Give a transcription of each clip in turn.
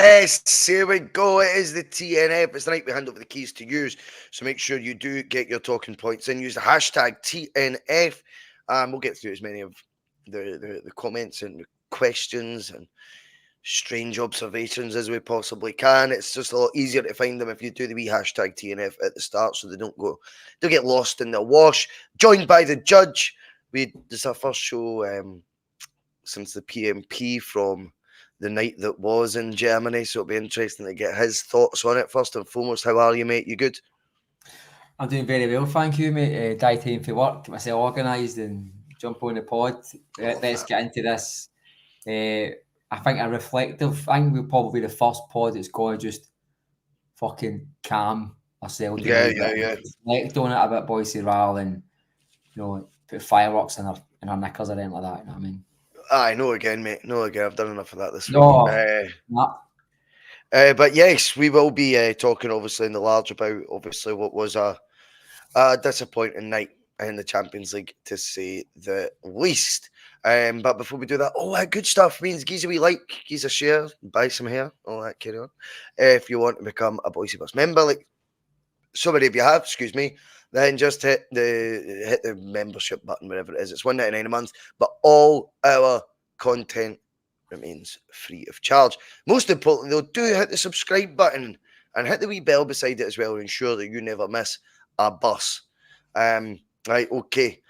Yes, here we go. It is the T.N.F. It's the night we hand over the keys to use. So make sure you do get your talking points in. Use the hashtag T.N.F. We'll get through as many of the comments and questions and strange observations as we possibly can. It's just a lot easier to find them if you do the wee hashtag T.N.F at the start, so they don't get lost in the wash. Joined by the judge. This is our first show since the PMP from the night that was in Germany, so it'll be interesting to get his thoughts on it. First and foremost, how are you, mate? You good? I'm doing very well, thank you, mate. Die time for work, get myself organised and jump on the pod. Let's get into this. I think a reflective, I think we'll probably be the first pod that's going to just fucking calm ourselves. Yeah. Reflect on it a bit, Bhoycie, rather than, put fireworks in our knickers or anything like that, you know what I mean? Aye, no again, mate. No again. I've done enough of that this week. Nah. But yes, we will be talking obviously in the large about obviously what was a disappointing night in the Champions League, to say the least. But before we do that, all that good stuff means geezer we like, geezer share, buy some hair, all that carry on. If you want to become a Bhoycie Bus member, like so many of you have, excuse me, then just hit the membership button, wherever it is. It's $1.99 a month, but all our content remains free of charge. Most importantly, though, do hit the subscribe button and hit the wee bell beside it as well to ensure that you never miss a bus. Right, okay.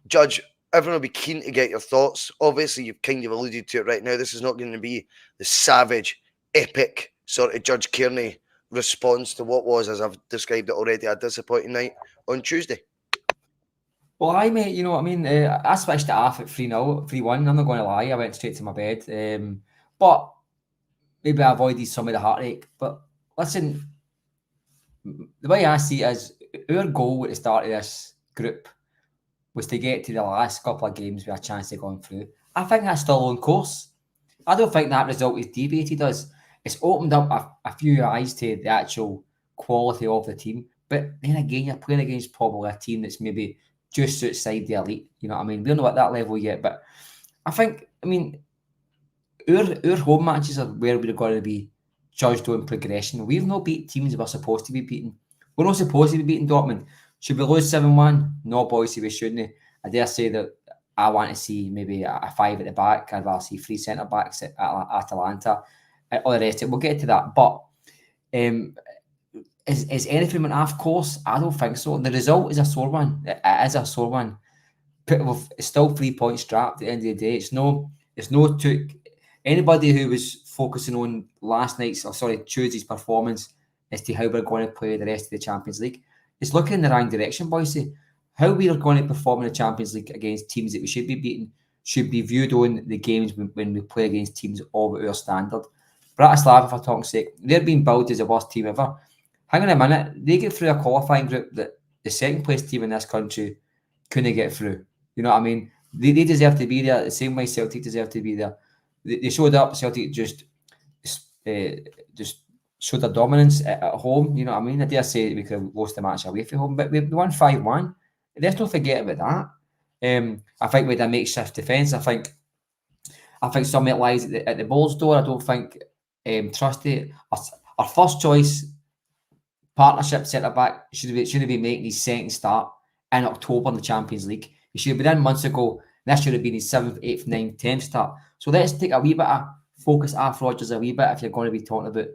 Judge, everyone will be keen to get your thoughts. Obviously, you've kind of alluded to it right now. This is not going to be the savage, epic sort of Judge Kearney response to what was, as I've described it already, a disappointing night on Tuesday. Well, aye, mate, you know what I mean? I switched it off at 3-0, 3-1. I'm not going to lie. I went straight to my bed. But maybe I avoided some of the heartache. But listen, the way I see it is, our goal at the start of this group was to get to the last couple of games with a chance of going through. I think that's still on course. I don't think that result is debated us. It's opened up a few eyes to the actual quality of the team. But then again, you're playing against probably a team that's maybe just outside the elite. You know what I mean? We're not at that level yet. But I think, our home matches are where we're going to be judged on progression. We've not beat teams we're supposed to be beating. We're not supposed to be beating Dortmund. Should we lose 7-1? No, Bhoycie, we shouldn't. I dare say that I want to see maybe a 5 at the back. I'd rather see 3 centre-backs at Atalanta. All the rest of it. We'll get to that. But is anything went off course? I don't think so. The result is a sore one. It is a sore one. It's still 3 points strapped at the end of the day. It's no took anybody who was focusing on Tuesday's performance as to how we're going to play the rest of the Champions League. It's looking in the wrong direction, Bhoycie. How we are going to perform in the Champions League against teams that we should be beating should be viewed on the games when we play against teams of our standard. Bratislava, for talk's sake, they're being billed as the worst team ever. Hang on a minute, they get through a qualifying group that the second place team in this country couldn't get through. You know what I mean? They deserve to be there the same way Celtic deserve to be there. They showed up. Celtic just showed their dominance at home. You know what I mean? I dare say we could have lost the match away from home, but we won 5-1. Let's not forget about that. I think we had a makeshift defence. I think some of it lies at the ball's door. I don't think Trusty, our first choice partnership centre-back, should have been making his second start in October in the Champions League. He should have been in months ago. This should have been his 7th, 8th, 9th, 10th start. So let's take a wee bit of focus off Rodgers a wee bit if you're going to be talking about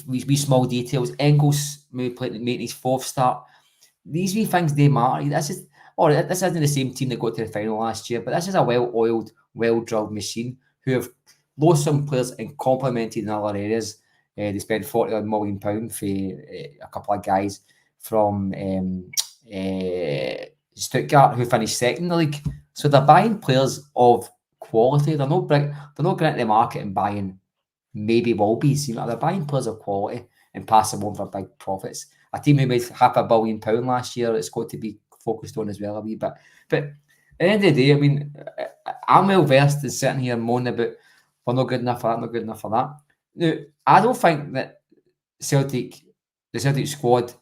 wee small details. Engels maybe making his 4th start. These wee things, they matter. This isn't the same team that got to the final last year, but this is a well-oiled, well-drilled machine who have lost some players and complemented in other areas. They spent £40 million for a couple of guys from Stuttgart who finished second in the league. So they're buying players of quality. They're not going into the market and buying maybe Wolbies. They're buying players of quality and passing them on for big profits. A team who made £500 million last year, it's got to be focused on as well a wee bit. But at the end of the day, I'm well versed in sitting here moaning about we're not good enough for that, not good enough for that. Now, I don't think that the Celtic squad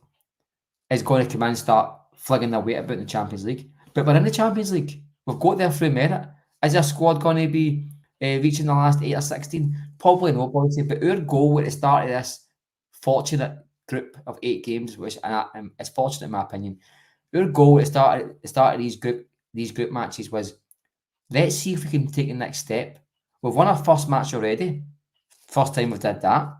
is going to come in and start flagging their weight about the Champions League. But we're in the Champions League. We've got there through merit. Is our squad going to be reaching the last 8 or 16? Probably no, Bhoycie, but our goal at the start of this fortunate group of 8 games, which it's fortunate in my opinion. Our goal at the start of these group matches was, let's see if we can take the next step. We've won our first match already. First time we've did that.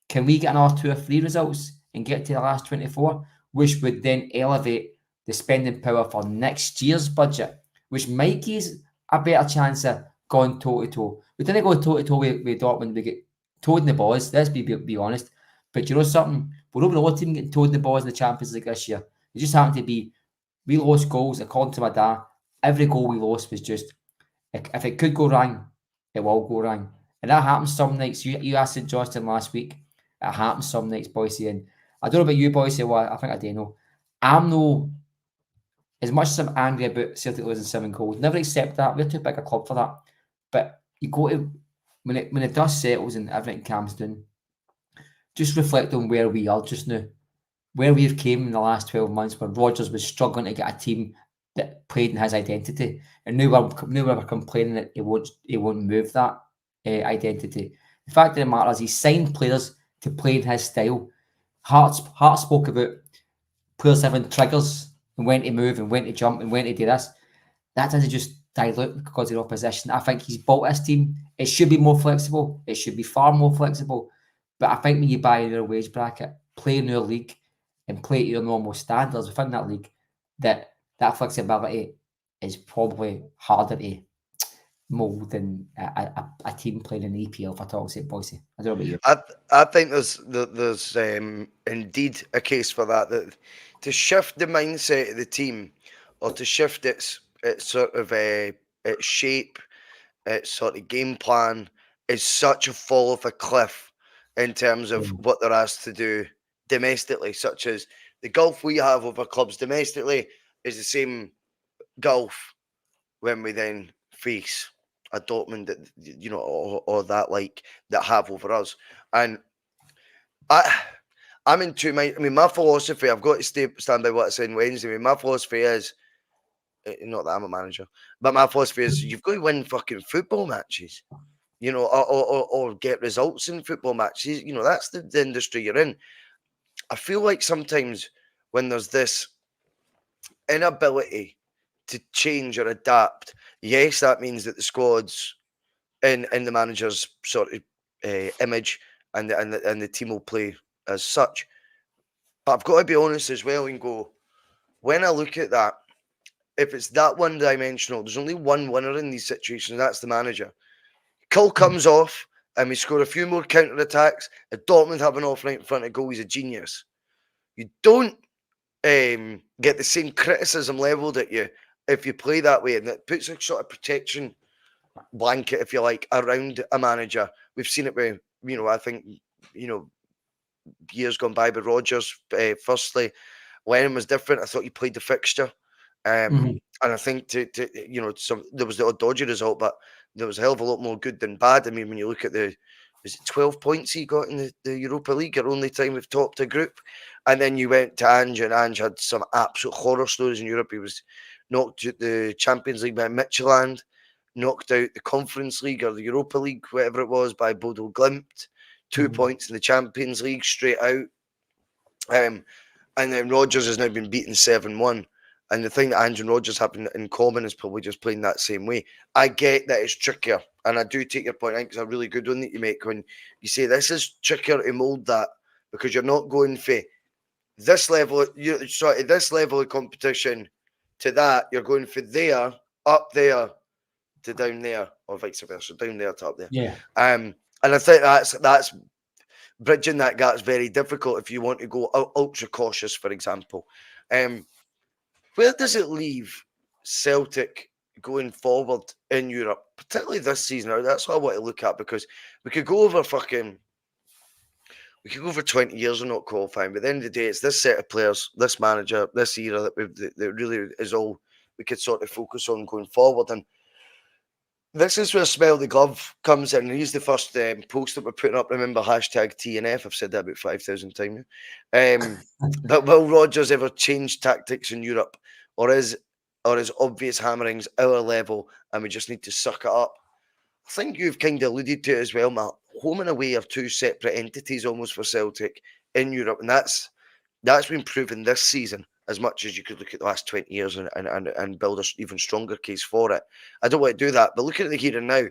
Can we get another 2 or 3 results and get to the last 24, which would then elevate the spending power for next year's budget, which might give us a better chance of going toe-to-toe. We didn't go toe-to-toe with Dortmund. We get toed in the balls, let's be honest. But you know something? We're not the only team getting toed in the balls in the Champions League this year. It just happened to be, we lost goals, according to my dad. Every goal we lost was just, if it could go wrong, it will go wrong. And that happens some nights. You asked St Johnstone last week. It happens some nights, Bhoycie. And I don't know about you, Bhoycie. Well, I think I do know. I'm no, as much as I'm angry about Celtic losing 7 goals, never accept that. We're too big a club for that. But you go to, when the dust settles and everything calms down, just reflect on where we are just now. Where we've came in the last 12 months, where Rodgers was struggling to get a team that played in his identity, and now we're complaining that he won't move that identity. The fact of the matter is, he signed players to play in his style. Hart spoke about players having triggers and when to move and when to jump and when to do this. That doesn't just dilute because of the opposition. I think he's built this team. It should be more flexible. It should be far more flexible. But I think when you buy their wage bracket, play in their league, and play to your normal standards within that league, that flexibility is probably harder to mould than a team playing in the EPL, for talk's sake, Bhoycie. I don't know about you. I think there's indeed a case for that to shift the mindset of the team, or to shift its sort of its shape, its sort of game plan, is such a fall off a cliff in terms of what they're asked to do domestically, such as the gulf we have over clubs domestically is the same gulf when we then face a Dortmund that, you know, or that like that have over us. And I'm in two minds. I mean, my philosophy, I've got to stand by what I said on Wednesday. I mean, my philosophy is, not that I'm a manager, but my philosophy is you've got to win fucking football matches, you know, or get results in football matches. You know, that's the industry you're in. I feel like sometimes when there's this inability to change or adapt, yes, that means that the squad's in the manager's sort of image, and the team will play as such. But I've got to be honest as well and go, when I look at that, if it's that one-dimensional, there's only one winner in these situations, that's the manager. Cull comes off, and we score a few more counter-attacks, and Dortmund have an off right in front of goal, he's a genius. You don't get the same criticism levelled at you if you play that way, and that puts a sort of protection blanket, if you like, around a manager. We've seen it with, you know, I think, you know, years gone by with Rodgers. Firstly, Lennon was different. I thought he played the fixture. And I think to you know, there was the odd dodgy result, but there was a hell of a lot more good than bad. I mean, when you look at was it 12 points he got in the Europa League, our only time we've topped a group? And then you went to Ange, and Ange had some absolute horror stories in Europe. He was knocked out the Champions League by Midtjylland, knocked out the Conference League or the Europa League, whatever it was, by Bodo Glimt, 2 points in the Champions League straight out. And then Rodgers has now been beaten 7-1. And the thing that Ange and Rodgers have in common is probably just playing that same way. I get that it's trickier, and I do take your point. I think it's a really good one that you make when you say this is trickier to mould that, because you're not going for this level, this level of competition to that. You're going for there, up there to down there, or vice versa, down there to up there. Yeah. And I think that's bridging that gap is very difficult if you want to go ultra cautious, for example. Where does it leave Celtic going forward in Europe, particularly this season? Now, that's what I want to look at, because we could go over 20 years and not qualifying, but at the end of the day, it's this set of players, this manager, this era that really is all we could sort of focus on going forward. And this is where Smell the Glove comes in. Here's the first post that we're putting up. Remember, hashtag T.N.F. I've said that about 5,000 times now. But will Rodgers ever change tactics in Europe, or is obvious hammerings our level and we just need to suck it up? I think you've kind of alluded to it as well, Matt. home and away are two separate entities almost for Celtic in Europe, and that's been proven this season as much as you could look at the last 20 years and build an even stronger case for it. I don't want to do that, but looking at the here and now,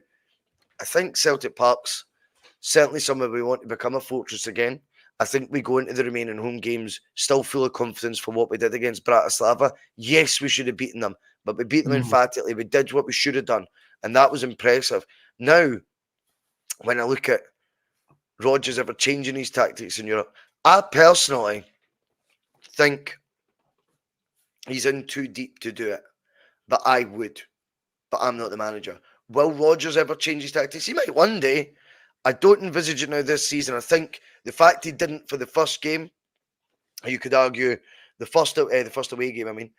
I think Celtic Park's certainly somewhere we want to become a fortress again. I think we go into the remaining home games still full of confidence for what we did against Bratislava. Yes, we should have beaten them, but we beat them emphatically. We did what we should have done, and that was impressive. Now, when I look at Rodgers ever changing his tactics in Europe, I personally think he's in too deep to do it. But I would. But I'm not the manager. Will Rodgers ever change his tactics? He might one day. I don't envisage it now this season. I think the fact he didn't for the first game, you could argue the first away game. I mean,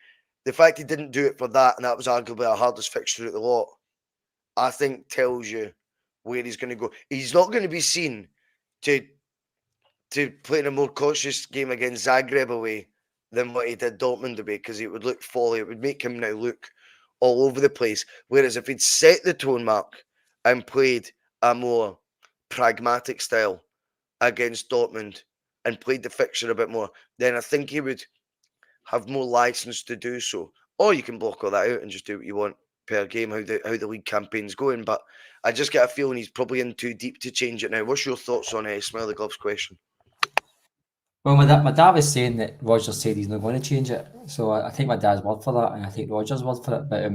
the fact he didn't do it for that, and that was arguably our hardest fixture at the lot, I think tells you where he's going to go. He's not going to be seen to play in a more cautious game against Zagreb away than what he did Dortmund away, because it would look folly. It would make him now look all over the place. Whereas if he'd set the tone, Mark, and played a more pragmatic style against Dortmund and played the fixture a bit more, then I think he would have more license to do so. Or you can block all that out and just do what you want per game, how the league campaign's going. But I just get a feeling he's probably in too deep to change it now. What's your thoughts on Smell the Gloves question? Well, my dad was saying that Rodgers said he's not going to change it, so I take my dad's word for that, and I take Rodgers' word for it. But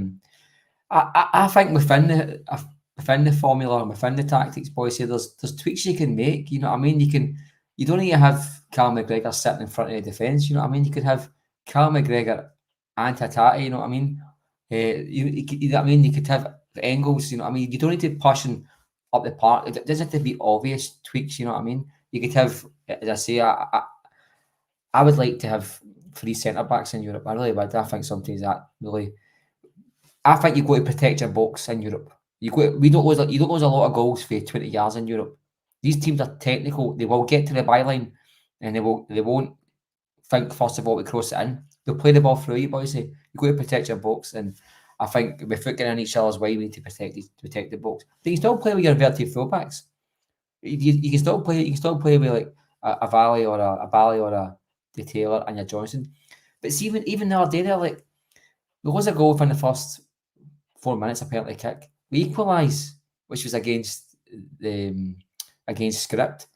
I think within the formula, within the tactics, Bhoycie, there's tweaks you can make. You know what I mean? You don't need to have Cal McGregor sitting in front of the defence. You know what I mean? You could have Cal McGregor and Tatati. You know what I mean? You know what I mean? You could have Engels. You know what I mean? You don't need to push up the park. It doesn't have to be obvious tweaks. You know what I mean? You could have, as I say, I would like to have 3 centre backs in Europe. I really would. I think sometimes that really. I think you got to protect your box in Europe. You don't lose a lot of goals for 20 yards in Europe. These teams are technical. They will get to the byline, and they won't think first of all to cross it in. They'll play the ball through you, boys. You got to protect your box, and I think without getting in each other's way, we need to protect the box. But you still play with your inverted fullbacks. You can still play. You can still play with like a Valley or a Bally or a De Taylor and your Johnson. But see, even the other day, there like there was a goal within the first 4 minutes, a penalty kick. We equalise, which was against script.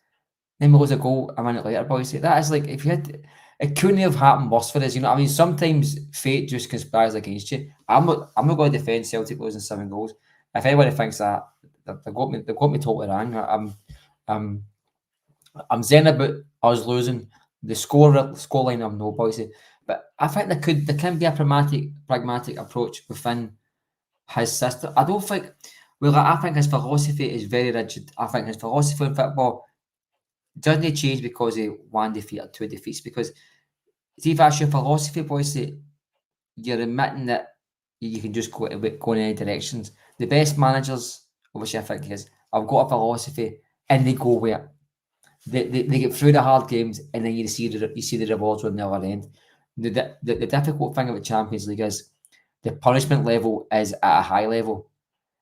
Then there was a goal a minute later, boys. That is like if you had. It couldn't have happened worse for us, you know what I mean? Sometimes fate just conspires against you. I'm not going to defend Celtic losing 7 goals. If anybody thinks that, they've got me totally wrong. I'm zen about us losing. The scoreline, I'm no, Bhoycie. But I think there can be a pragmatic approach within his system. I don't think. Well, I think his philosophy is very rigid. I think his philosophy in football doesn't change because of 1 defeat or 2 defeats. Because see, if that's your philosophy, Bhoycie, you're admitting that you can just go in any directions. The best managers, obviously, I think is I've got a philosophy and they go where they get through the hard games, and then you see the rewards on the other end. The difficult thing about Champions League is the punishment level is at a high level.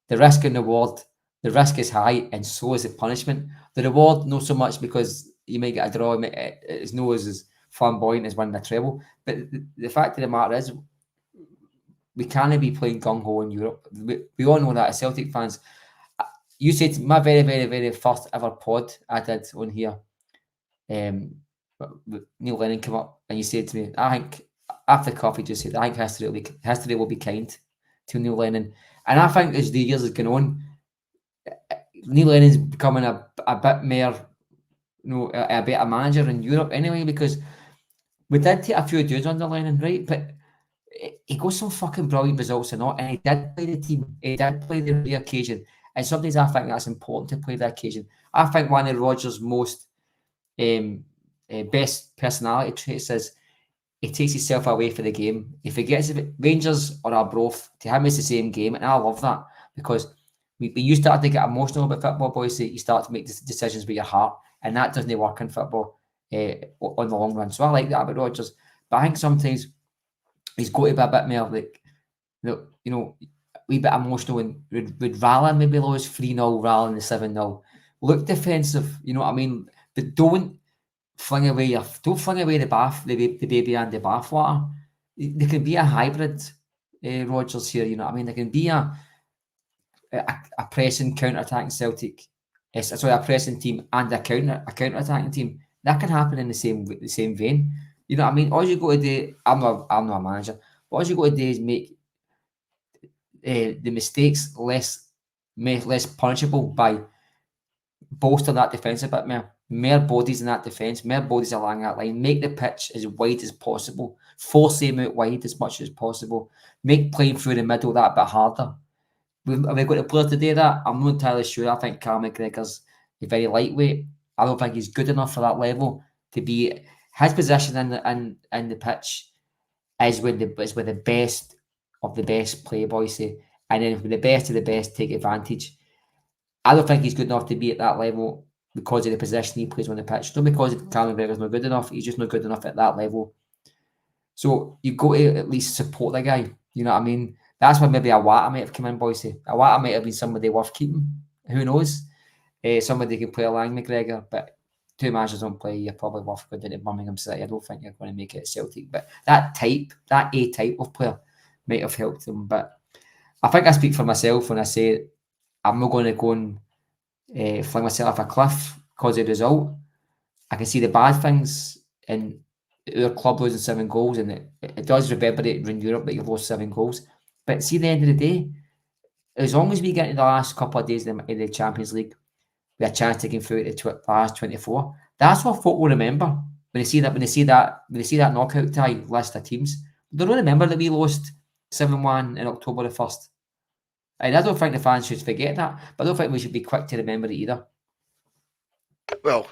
The risk and reward, the risk is high, and so is the punishment. The reward, not so much because you might get a draw. It's not as flamboyant as winning a treble. But the fact of the matter is, we can't be playing gung ho in Europe. We all know that as Celtic fans. You said my very, very, very first ever pod I did on here. Neil Lennon came up and you said to me, I think after coffee, just said, I think history will be kind to Neil Lennon. And I think as the years have gone on, Neil Lennon's becoming a bit more, a better manager in Europe anyway, because we did take a few dudes under Lennon, right? But he got some fucking brilliant results or not, and he did play the team. He did play the occasion. And sometimes I think that's important to play the occasion. I think one of Rodgers' most best personality traits is he takes himself away for the game. If he gets Rangers or Arbroath, to him it's the same game, and I love that because when you start to get emotional about football, boys, you start to make decisions with your heart, and that doesn't work in football on the long run. So I like that about Rodgers, but I think sometimes he's got to be a bit more like, a wee bit emotional and would rather maybe lose 3-0 rather than 7-0. look defensive. You know what I mean? But don't fling away the baby and the bathwater. There can be a hybrid, Rodgers here. You know what I mean? There can be a pressing counter-attacking Celtic, sorry, a pressing team and a counter-attacking team. That can happen in the same vein. You know what I mean? All you got to do, I'm not a manager, but all you got to do is make the mistakes less punishable by bolster that defence a bit more bodies in that defence, more bodies along that line, make the pitch as wide as possible, force them out wide as much as possible, make playing through the middle that bit harder. Have we got the players to do that? I'm not entirely sure. I think Carl McGregor's very lightweight. I don't think he's good enough for that level to be his position in the pitch is with the best of the best play, Bhoycie, and then with the best of the best take advantage. I don't think he's good enough to be at that level because of the position he plays on the pitch. Not because Callum McGregor's not good enough. He's just not good enough at that level. So you've got to at least support the guy. You know what I mean? That's why maybe Awata might have come in, Bhoycie. Awata might have been somebody worth keeping. Who knows? Somebody can play along McGregor, but two managers don't play. You're probably worth going into Birmingham City. I don't think you're going to make it at Celtic. But that A type of player might have helped him. But I think I speak for myself when I say I'm not going to go and fling myself off a cliff because of the result. I can see the bad things in our club losing 7 goals, and it does reverberate in Europe that you've lost 7 goals. But see, at the end of the day, as long as we get into the last couple of days in the Champions League, we have a chance to get through to the last 24. That's what folk will remember when they see that knockout tie list of teams. They'll remember that we lost 7-1 in October the 1st. And I don't think the fans should forget that, but I don't think we should be quick to remember it either. Well,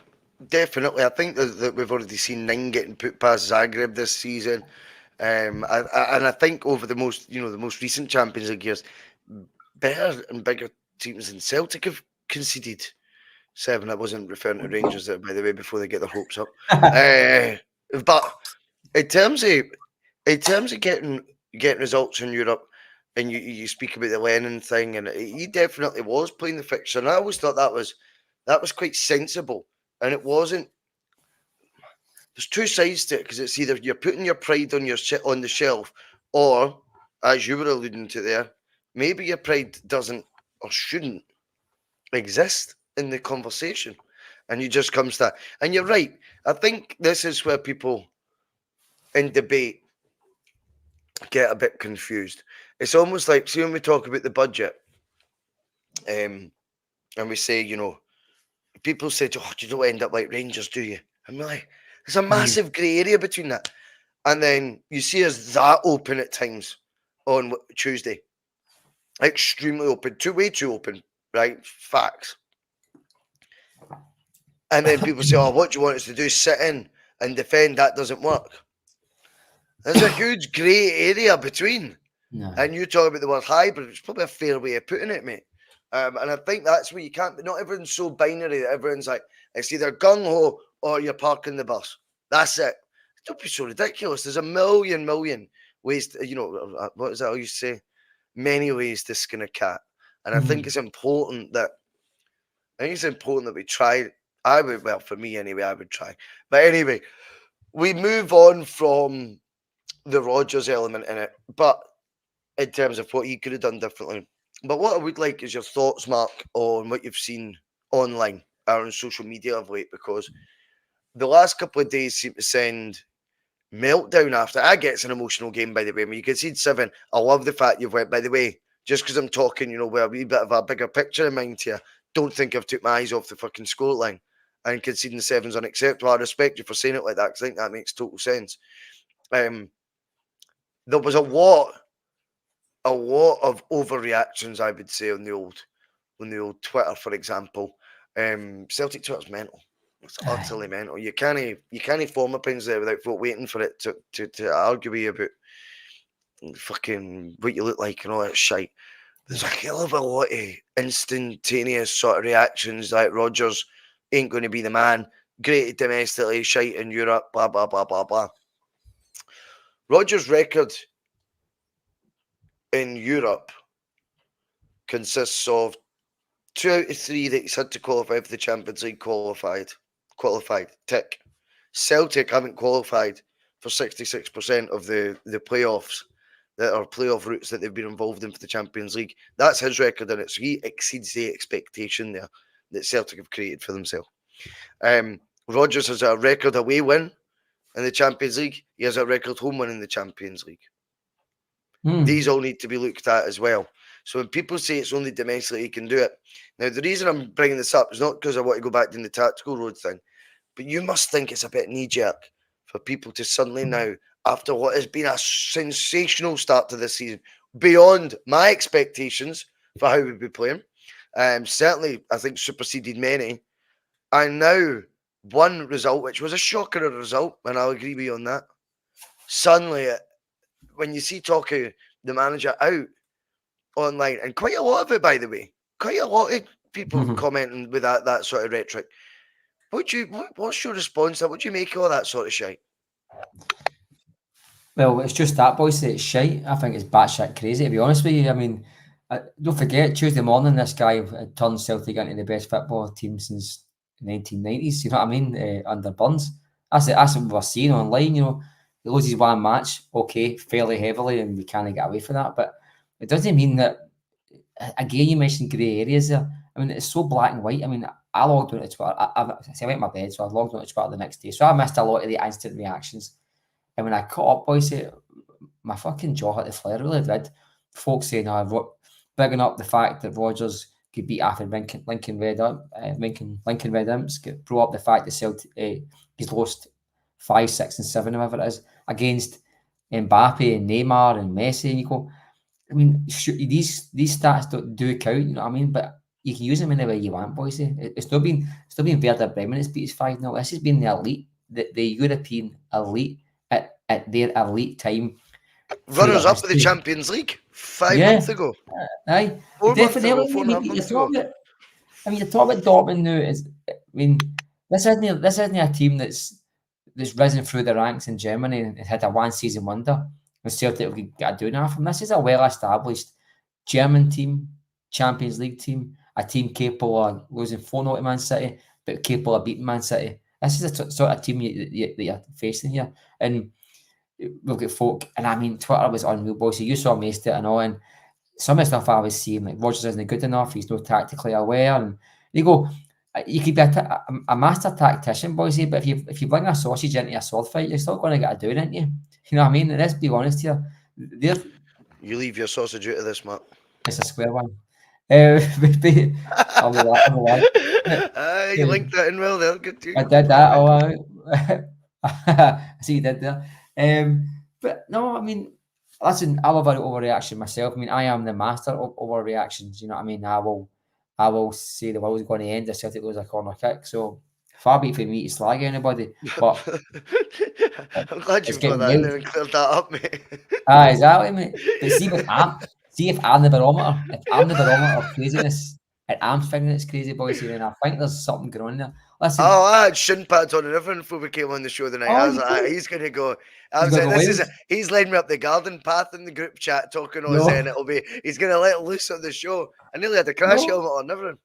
definitely. I think that we've already seen 9 getting put past Zagreb this season. And I think over the most recent Champions League years, better and bigger teams than Celtic have conceded 7. I wasn't referring to Rangers there, by the way, before they get their hopes up. But in terms of getting results in Europe, and you speak about the Lennon thing, and he definitely was playing the fixture, and I always thought that was quite sensible, and it wasn't. There's two sides to it because it's either you're putting your pride on the shelf, or as you were alluding to there, maybe your pride doesn't or shouldn't exist in the conversation, and you just comes to that. And you're right. I think this is where people in debate get a bit confused. It's almost like, see, when we talk about the budget, and we say, people say, "Oh, you don't end up like Rangers, do you?" I'm like, there's a massive grey area between that. And then you see us that open at times on Tuesday. Extremely open. Way too open, right? Facts. And then people say, "Oh, what do you want us to do? Sit in and defend?" That doesn't work. There's a huge grey area between. No. And you talk about the word hybrid, it's probably a fair way of putting it, mate. And I think that's where you can't, not everyone's so binary that everyone's like, it's either gung-ho or you're parking the bus. That's it. Don't be so ridiculous. There's a million ways to, what is that I used to say? Many ways to skin a cat. And I think it's important that, we try. For me anyway, I would try. But anyway, we move on from the Rodgers element in it, but in terms of what he could have done differently. But what I would like is your thoughts, Mark, on what you've seen online or on social media of late, because the last couple of days seem to send meltdown after. I get it's an emotional game, by the way. I mean, you concede 7. I love the fact you've went, by the way, just because I'm talking, with a wee bit of a bigger picture in mind here, don't think I've took my eyes off the fucking scoreline. And conceding 7's unacceptable. I respect you for saying it like that, because I think that makes total sense. There was a lot of overreactions, I would say, on the old Twitter, for example. Celtic Twitter's mental. It's utterly mental. You can't form opinions there without folk waiting for it to argue with you about fucking what you look like and all that shite. There's a hell of a lot of instantaneous sort of reactions like Rodgers ain't going to be the man, great domestically, shite in Europe, blah, blah, blah, blah, blah. Rodgers' record in Europe consists of 2 out of 3 that he's had to qualify for the Champions League qualified. Tick. Celtic haven't qualified for 66% of the playoffs that are playoff routes that they've been involved in for the Champions League. That's his record in it. So he exceeds the expectation there that Celtic have created for themselves. Rodgers has a record away win in the Champions League. He has a record home win in the Champions League. These all need to be looked at as well. So when people say it's only domestically he can do it. Now, the reason I'm bringing this up is not because I want to go back to the tactical road thing, but you must think it's a bit knee-jerk for people to suddenly now, after what has been a sensational start to this season, beyond my expectations for how we'd be playing, certainly I think superseded many, and now one result, which was a shocker of a result, and I'll agree with you on that. Suddenly, when you see Talkie, the manager, out online, and quite a lot of it, by the way, quite a lot of people commenting with that sort of rhetoric. What's your response to that? What do you make of all that sort of shite? Well, it's just that, boys. It's shite. I think it's batshit crazy, to be honest with you. I mean, don't forget, Tuesday morning, this guy turned Celtic into the best football team since the 1990s. You know what I mean? Under Burns. That's what we're seeing online. You know, he loses one match, okay, fairly heavily, and we can't get away from that. But it doesn't mean that. Again, you mentioned grey areas there. I mean, it's so black and white. I mean, I logged on to Twitter. I went to my bed, so I logged on to Twitter the next day. So I missed a lot of the instant reactions. And when I caught up, boys, my fucking jaw hit the floor, really did. Folks saying, bigging up the fact that Rodgers could beat after Lincoln Red Imps, brought up the fact that Celtic, he's lost 5, 6, and 7, whatever it is, against Mbappe and Neymar and Messi. And you go, I mean, these stats do count, you know what I mean? But you can use them any way you want, boys. It's still been Werder Bremen that's beat us 5-0. This has been the elite, the European elite at their elite time. Runners up with the Champions League 5 months ago. Aye, 4 definitely. months ago, 4.5 months ago. You talk about Dortmund now. I mean, this isn't a team that's risen through the ranks in Germany and had a one-season wonder. And Celtic will get a do-now from this. Is a well-established German team, Champions League team, a team capable of losing 4-0 to Man City, but capable of beating Man City. This is the sort of team that you're facing here. And we'll get folk, and I mean, Twitter was unreal, boys. So you saw most of it and all, and some of the stuff I was seeing, like Rodgers isn't good enough, he's not tactically aware, and you go, you could be a master tactician, boys, but if you bring a sausage into a sword fight, you're still going to get a doing, aren't you? You know what I mean? And let's be honest here. You leave your sausage out of this, Matt. It's a square one. You linked that in well there. Good. I did that. I see you did there. But no, I mean, listen, I love an overreaction myself. I mean, I am the master of overreactions. You know what I mean? I will say the world's going to end if Celtic lose a corner kick. So far be it for me to slag anybody. But I'm glad you've got that in there and cleared that up, mate. Exactly, mate. But if I'm the barometer, of craziness, and I'm thinking it's crazy, boys, then I think there's something going on there. Listen, I had shin pads on and everything before we came on the show tonight. I was like, he's going to go. I was like, he's lining me up the garden path in the group chat, talking all his he's going to let loose on the show. I nearly had a crash helmet on everything.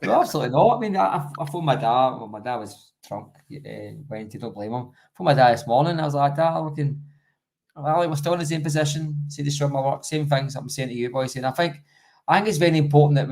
No, absolutely not. I mean, I phoned my dad. Well, my dad was drunk Wednesday, don't blame him. I phoned my dad this morning. I was like, Dad, we're still in the same position. See the show my work, same things I'm saying to you, boys. And I think it's very important that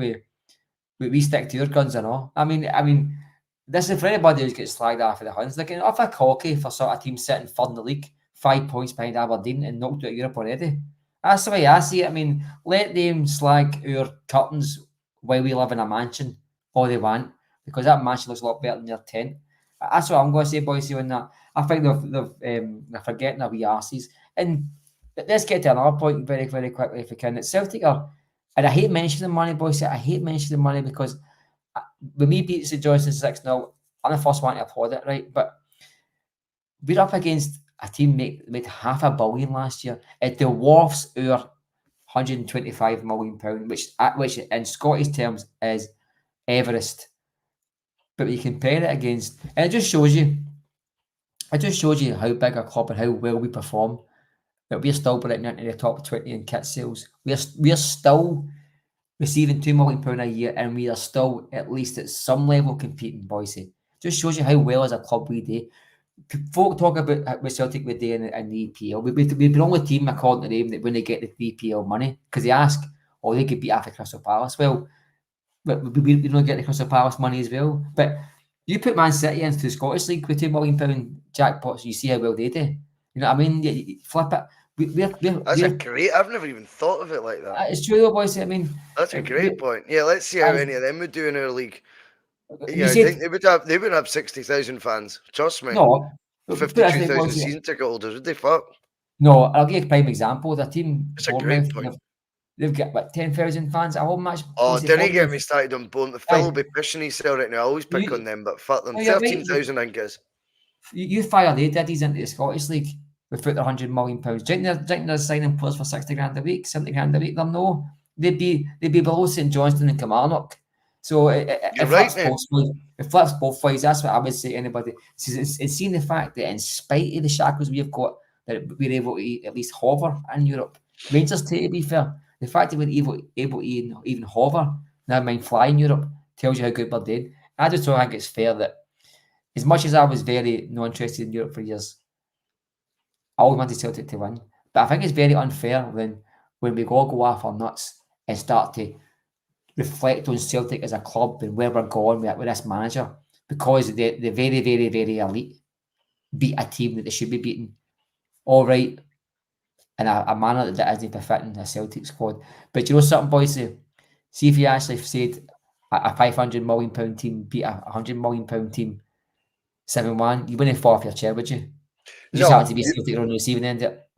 we stick to your guns and all. I mean, this is for anybody who gets slagged off for the Huns. Like, off a cocky for sort of team sitting third in the league, 5 points behind Aberdeen and knocked out of Europe already. That's the way I see it. I mean, let them slag our curtains while we live in a mansion all they want, because that mansion looks a lot better than their tent. That's what I'm going to say, boys. On that, I think they're forgetting their wee arses. And let's get to another point very, very quickly if we can. It's Celtic are, and I hate mentioning money, boys. I hate mentioning money because when we beat St Johnstone 6-0, I'm the first one to applaud it, right? But we're up against a team made £500 million last year. It dwarfs our £125 million, which in Scottish terms is Everest. But when you compare it against, and it just shows you how big a club and how well we perform. But we're still breaking into the top 20 in kit sales. We're still receiving £2 million a year, and we are still at least at some level competing, Bhoycie. Just shows you how well as a club we do. Folk talk about with Celtic we do in the EPL. We've been the only team, according to them, that when they get the EPL money, because they ask, oh, they could beat after Crystal Palace. Well, we don't get the Crystal Palace money as well. But you put Man City into the Scottish League with £2 million jackpots, you see how well they do. You know what I mean? You flip it. That's a great. I've never even thought of it like that. It's true though, boys. I mean, That's a great point. Yeah, let's see how any of them would do in our league. you Yeah, I said think they would have 60,000 fans. Trust me. no. Put it this way, 52,000 boys. season ticket holders. Would they fuck? No, I'll give you a prime example. The team It's a great Bournemouth, point. they've got what 10,000 fans at home match. Oh, Boys, didn't get me started on Bournemouth. Phil will Aye. be pushing himself right now. I always pick on them, but fuck them. Oh, you're right. 13,000, I think is. You fire the daddies into the Scottish League without their £100 million. Do you think they're signing players for 60 grand a week, 70 grand a week? They're no. They'd be below St Johnstone and Kilmarnock. So You're right, mate. it flips both ways. That's what I would say to anybody. It's seeing the fact that in spite of the shackles we've got, that we're able to at least hover in Europe. Rangers, to be fair, the fact that we're able to even hover, never mind fly in Europe, tells you how good we're doing. I just don't think it's fair that, as much as I was very not interested in Europe for years, I always wanted Celtic to win. But I think it's very unfair when we all go off our nuts and start to reflect on Celtic as a club and where we're going with this manager, because the very, very, very elite beat a team that they should be beating. All right, in a manner that isn't befitting a Celtic squad. But you know something, boys? See if you actually said a £500 million team beat a £100 million team 7-1, you wouldn't fall off your chair, would you? You just No, happen to be Celtic on the receiving end of it.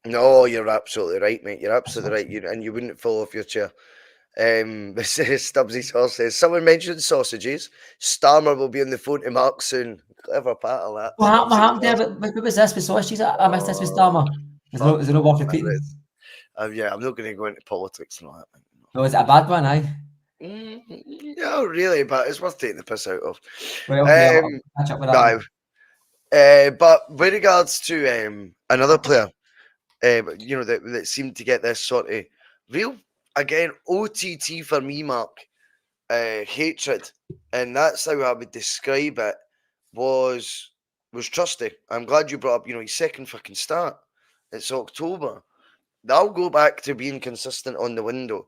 no, you're absolutely right, mate. You're absolutely right. And you wouldn't fall off your chair. Stubbsy Sauce says, someone mentioned sausages. Starmer will be on the phone to Mark soon. Clever part of that. What happened there? What was this with sausages? I missed this with Starmer. Is there no worth repeating? Yeah, I'm not going to go into politics and all that. No, is it a bad one, aye? No, really, but it's worth taking the piss out of. Well, yeah, I'll catch up with that. But with regards to another player, that seemed to get this sort of real, again, OTT for me, Mark, hatred, and that's how I would describe it, was Trusty. I'm glad you brought up, his second fucking start. It's October. I'll go back to being consistent on the window.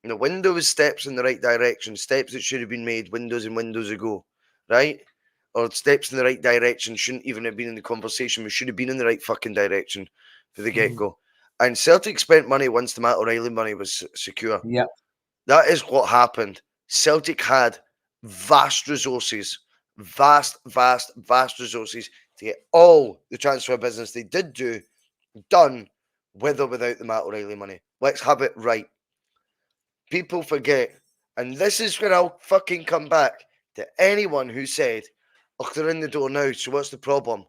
The window is steps in the right direction, steps that should have been made windows and windows ago, right? Or steps in the right direction shouldn't even have been in the conversation. We should have been in the right fucking direction for the get-go. And Celtic spent money once the Matt O'Reilly money was secure. Yeah. That is what happened. Celtic had vast resources, vast resources to get all the transfer business they did do done with or without the Matt O'Reilly money. Let's have it right. People forget, and this is where I'll fucking come back to anyone who said, oh, they're in the door now, so what's the problem?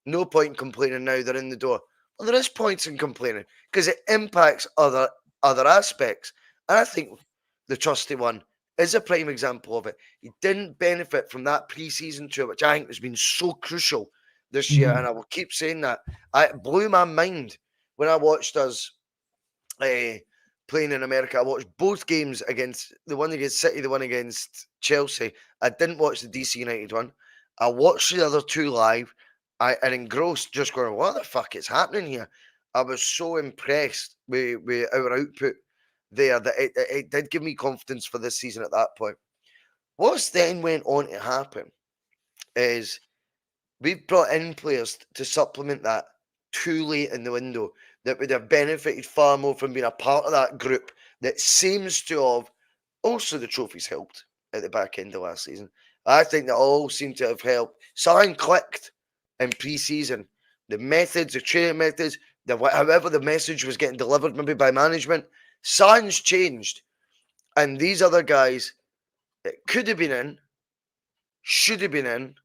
No point in complaining now, they're in the door. Well, there is points in complaining, because it impacts other aspects. And I think the Trusty one is a prime example of it. He didn't benefit from that pre-season tour, which I think has been so crucial this year, and I will keep saying that. It blew my mind when I watched us playing in America. I watched both games, against the one against City, the one against Chelsea. I didn't watch the DC United one. I watched the other two live. And engrossed, just going, what the fuck is happening here? I was so impressed with our output there that it did give me confidence for this season at that point. What's then went on to happen is we've brought in players to supplement that too late in the window that would have benefited far more from being a part of that group that seems to have, also the trophies helped at the back end of last season. I think that all seemed to have helped. Something clicked in pre-season. The methods, the training methods, however the message was getting delivered maybe by management, something's changed. And these other guys that could have been in, should have been in,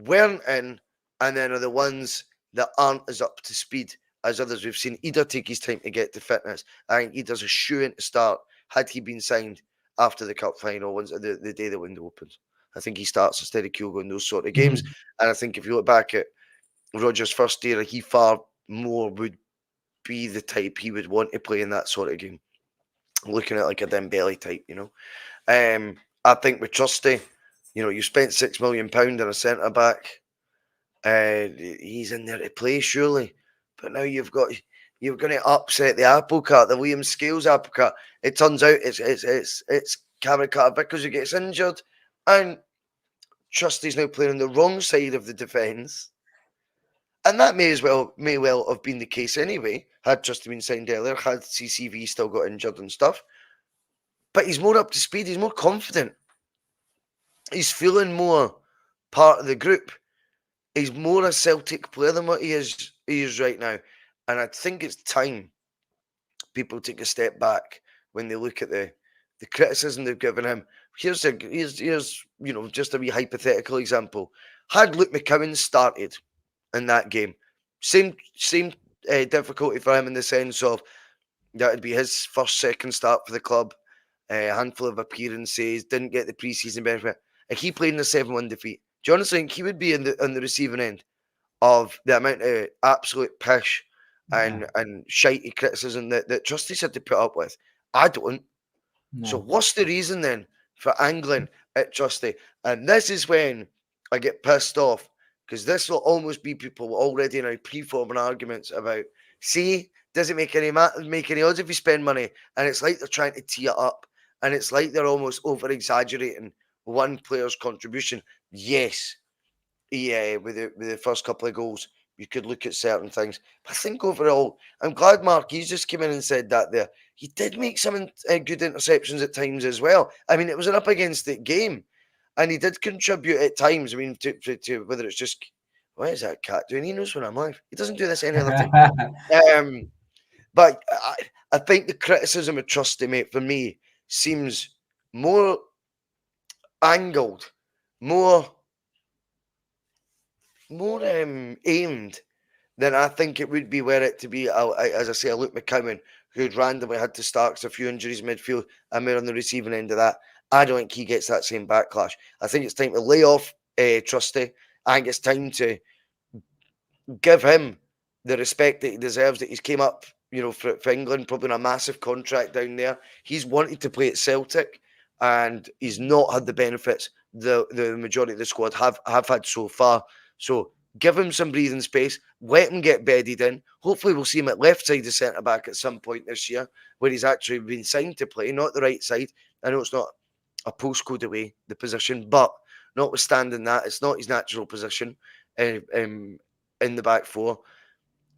weren't in, and then are the ones that aren't as up to speed as others. We've seen Ida take his time to get to fitness. I think Ida's a shoe-in to start had he been signed after the cup final, once the day the window opens. I think he starts instead of Kyogo in those sort of games. And I think if you look back at Rodgers' first era, he far more would be the type he would want to play in that sort of game. looking at like a Dembele type, I think with Trusty, you spent £6 million on a centre back. He's in there to play, surely. But now you're going to upset the apple cart, the Liam Scales apple cart. It turns out it's Cameron Carter-Vickers who gets injured, and Trusty's now playing on the wrong side of the defence. And that may well have been the case anyway, had Trusty been signed earlier, had CCV still got injured and stuff. But he's more up to speed, he's more confident. He's feeling more part of the group. He's more a Celtic player than what he is right now. And I think it's time people take a step back when they look at the criticism they've given him. Here's just a wee hypothetical example. Had Luke McCowan started in that game, same difficulty for him in the sense of that would be his first, second start for the club, a handful of appearances, didn't get the pre-season benefit. If he played in a 7-1 defeat, do you honestly think he would be on the receiving end of the amount of absolute pish and shitey criticism that Trusty's had to put up with? I don't. No. So what's the reason then for angling at Trusty? And this is when I get pissed off, because this will almost be people already now pre-forming arguments about, see, doesn't make any odds if you spend money, and it's like they're trying to tee it up, and it's like they're almost over-exaggerating one player's contribution. Yes, with the first couple of goals, you could look at certain things. But I think overall, I'm glad Mark, he's just come in and said that there. He did make some good interceptions at times as well. I mean, it was an up against it game, and he did contribute at times. I mean, to whether it's just, why is that cat doing? He knows when I'm live. He doesn't do this any other time. But I think the criticism of Trusty, mate, for me, seems more angled, more aimed than I think it would be were it to be, as I say, a Luke McCowan, who'd randomly had to start a few injuries midfield, and we're on the receiving end of that. I don't think he gets that same backlash. I think it's time to lay off Trusty. I think it's time to give him the respect that he deserves, that he's came up, for England, probably on a massive contract down there. He's wanted to play at Celtic, and he's not had the benefits the majority of the squad have had so far. So give him some breathing space, let him get bedded in. Hopefully we'll see him at left side of centre-back at some point this year, where he's actually been signed to play, not the right side. I know it's not a postcode away, the position, but notwithstanding that, it's not his natural position in the back four.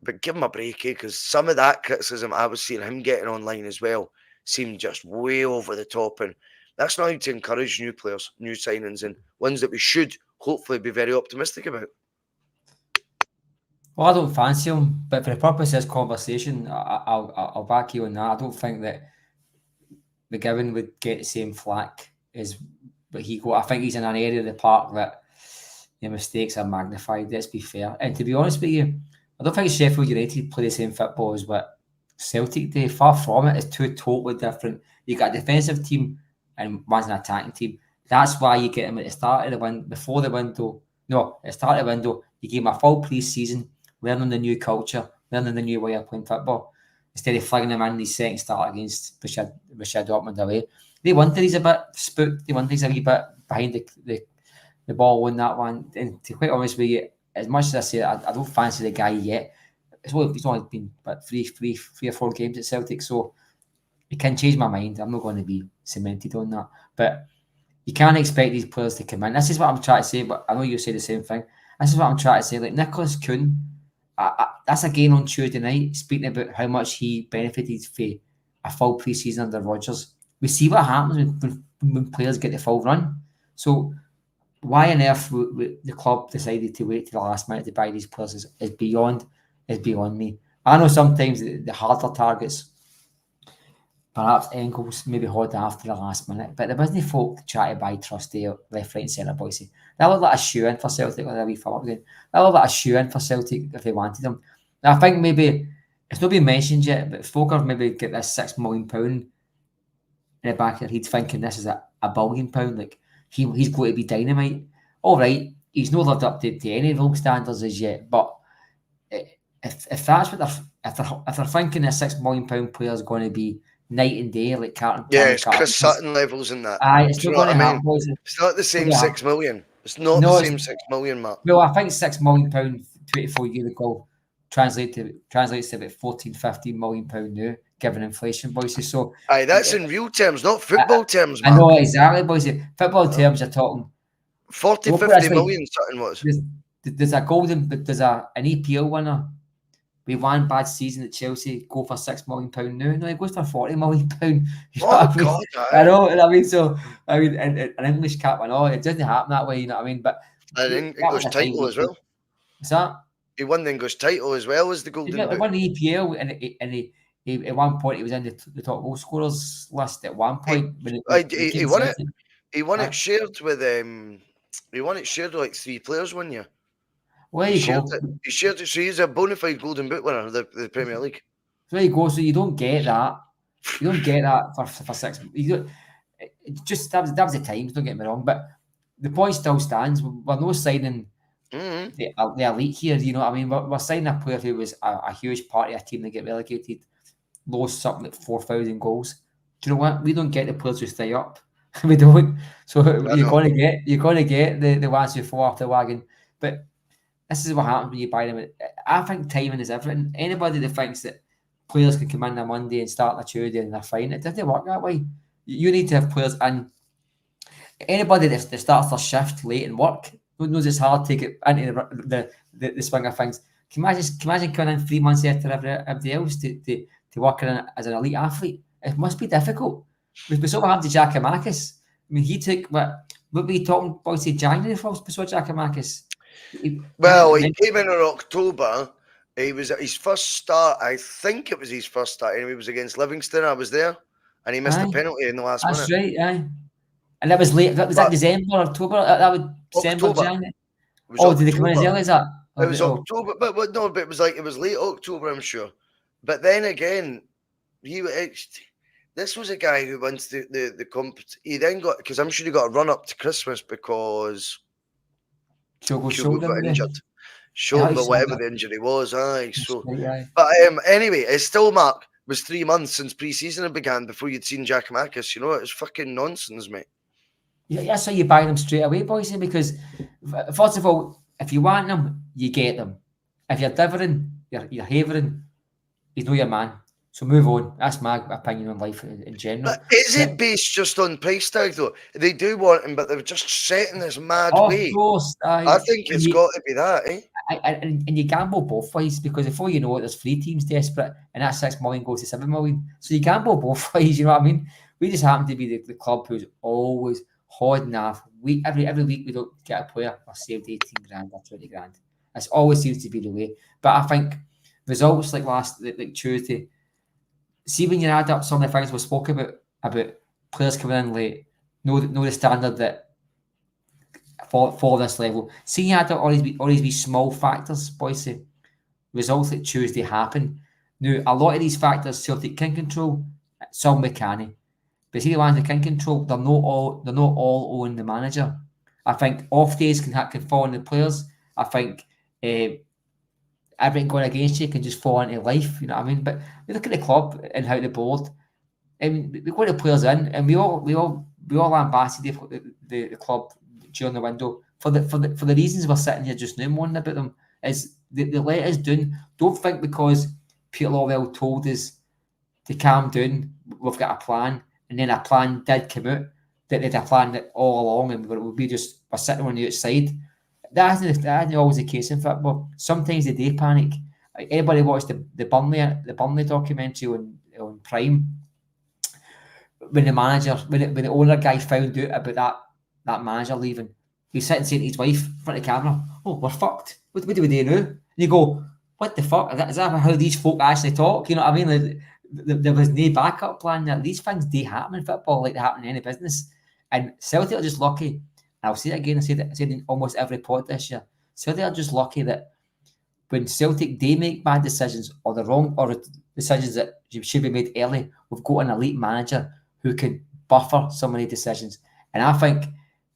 But give him a break, because some of that criticism I was seeing him getting online as well seemed just way over the top, and that's not how to encourage new players, new signings, and ones that we should hopefully be very optimistic about. Well, I don't fancy him, but for the purpose of this conversation, I'll back you on that. I don't think that McGowan would get the same flack as what he got. I think he's in an area of the park that the mistakes are magnified. Let's be fair. And to be honest with you, I don't think Sheffield United play the same football as what Celtic do. Far from it. It's two totally different. You got a defensive team and one's an attacking team. That's why you get them at the start of the window, before the window. No, at the start of the window, you give them a full pre-season, learning the new culture, learning the new way of playing football, instead of flagging them in the second start against Bhoycie Dortmund away. They wonder he's a bit spooked. They wonder he's a wee bit behind the ball on that one. And to be quite honest with you, as much as I say I don't fancy the guy yet, he's only been about three or four games at Celtic, so it can change my mind. I'm not going to be cemented on that. But you can't expect these players to come in. This is what I'm trying to say, but I know you say the same thing. This is what I'm trying to say. Like Nicholas Kuhn, that's again on Tuesday night, speaking about how much he benefited for a full pre-season under Rodgers. We see what happens when players get the full run. So why on earth the club decided to wait till the last minute to buy these players is beyond me. I know sometimes the harder targets, perhaps Engels, maybe hold after the last minute, but there wasn't folk to try to buy Trusty or left, right and centre, Bhoycie. That looked like a shoe-in for Celtic, like a wee follow-up game. That looked like a shoe-in for Celtic if they wanted them. Now, I think maybe, it's not been mentioned yet, but folk have maybe get this £6 million in the back of their head thinking this is a £1 billion, like he's going to be dynamite. All right, he's not lived up to any real standards as yet, but if that's what if they're thinking a £6 million player is going to be night and day, like Carlton. Yeah, it's Chris Sutton levels in that. Aye, it's Do you not know what going to I happen, mean? boys. It's not the same Yeah. 6 million. It's not No, the it's- same 6 million, Mark. Well, I think £6 million 24 years ago translates to about 14, 15 million pound now, given inflation, boys. So Aye, that's in real terms, not football terms, I Mark. know exactly, boys. Football terms, you're talking 40, Well, 50 million Sutton was. there's an EPL winner with one bad season at Chelsea go for £6 million now. No, he goes for £40 million. You know Oh, what I mean? God, I aye. know, and I mean, so I mean, an English cap and all, it doesn't happen that way. You know what I mean? But And that English was a time title as well. What's that? He won the English title as well as the Golden He Boot. won the EPL, and he at one point he was in the top goal scorers list at one point. He won it. He won it shared with He won it shared with like 3 players one year. Well, He you shared go. it. He shared it. So he's a bona fide Golden Boot winner of the Premier League. There you go. So you don't get that. You don't get that for 6. You don't. It just that was the times. Don't get me wrong, but the point still stands. We're not signing the elite here. You know what I mean? We're signing a player who was a huge part of a team that get relegated, lost something like 4,000 goals. Do you know what? We don't get the players who stay up. We don't. So you're gonna get the ones who fall off the wagon. But this is what happens when you buy them. I think timing is everything. Anybody that thinks that players can come in on Monday and start on a Tuesday and they're fine, it doesn't work that way. You need to have players in. Anybody that starts their shift late in work knows it's hard to get into the swing of things. Can you imagine coming in 3 months after everybody else to work in as an elite athlete? It must be difficult. We saw what happened to Giakoumakis. I mean, he took what we talking about, say January for Giakoumakis. Well, he came in October. He was at his first start. I think it was his first start. And he was against Livingston. I was there, and he missed a penalty in the last minute. That's right, aye. And that was late. That was that December, October. That was December, January. Did they come in as early as that? It was October, but it was like it was late October, I'm sure. But then again, this was a guy who went to the comp. He then got, because I'm sure he got a run up to Christmas because Kyogo got injured. Shoulder, whatever the injury was. Aye. So, but anyway, it's still, Mark, it was 3 months since pre-season had began before you'd seen Giakoumakis. You know, it's fucking nonsense, mate. Yeah, that's how you buy them straight away, boys. Because first of all, if you want them, you get them. If you're differing, you're havering, he's not your man. So move on. That's my opinion on life in general. But is it based just on price tag, though? They do want him, but they're just set in this mad way. Of course. I think it's got to be that, eh? And you gamble both ways, because before you know it, there's 3 teams desperate, and that 6 million goes to 7 million. So you gamble both ways, you know what I mean? We just happen to be the club who's always holding off. Every week we don't get a player, we're saved 18 grand or 20 grand. This always seems to be the way. But I think results like Tuesday, see when you add up some of the things we spoke about players coming in late, know the standard that for this level. See you add up all these small factors, Bhoycie. Results like Tuesday happen. Now, a lot of these factors Celtic can control, some we can't. But see the ones they can control, they're not all on the manager. I think off days can fall on the players. I think everything going against you can just fall into life, you know what I mean? But we look at the club and how the board, and we got the players in, and we all ambassador the club during the window for the reasons we're sitting here just now moaning about them. Is they let us down. Don't think because Peter Lawwell told us to calm down, we've got a plan, and then a plan did come out, that they'd a plan that all along, and we're sitting on the outside. That isn't always the case in football. Sometimes they do panic. Anybody watched the Burnley documentary on Prime, when the owner guy found out about that manager leaving, he was sitting saying to his wife in front of the camera, "Oh, we're fucked. What do we do now?" And you go, "What the fuck? Is that how these folk actually talk?" You know what I mean? Like, there was no backup plan there. These things do happen in football, like they happen in any business. And Celtic are just lucky. And I'll say it again. I said it in almost every pod this year. Celtic are just lucky that when Celtic they make bad decisions or the wrong or decisions that should be made early, we've got an elite manager who can buffer some of the decisions. And I think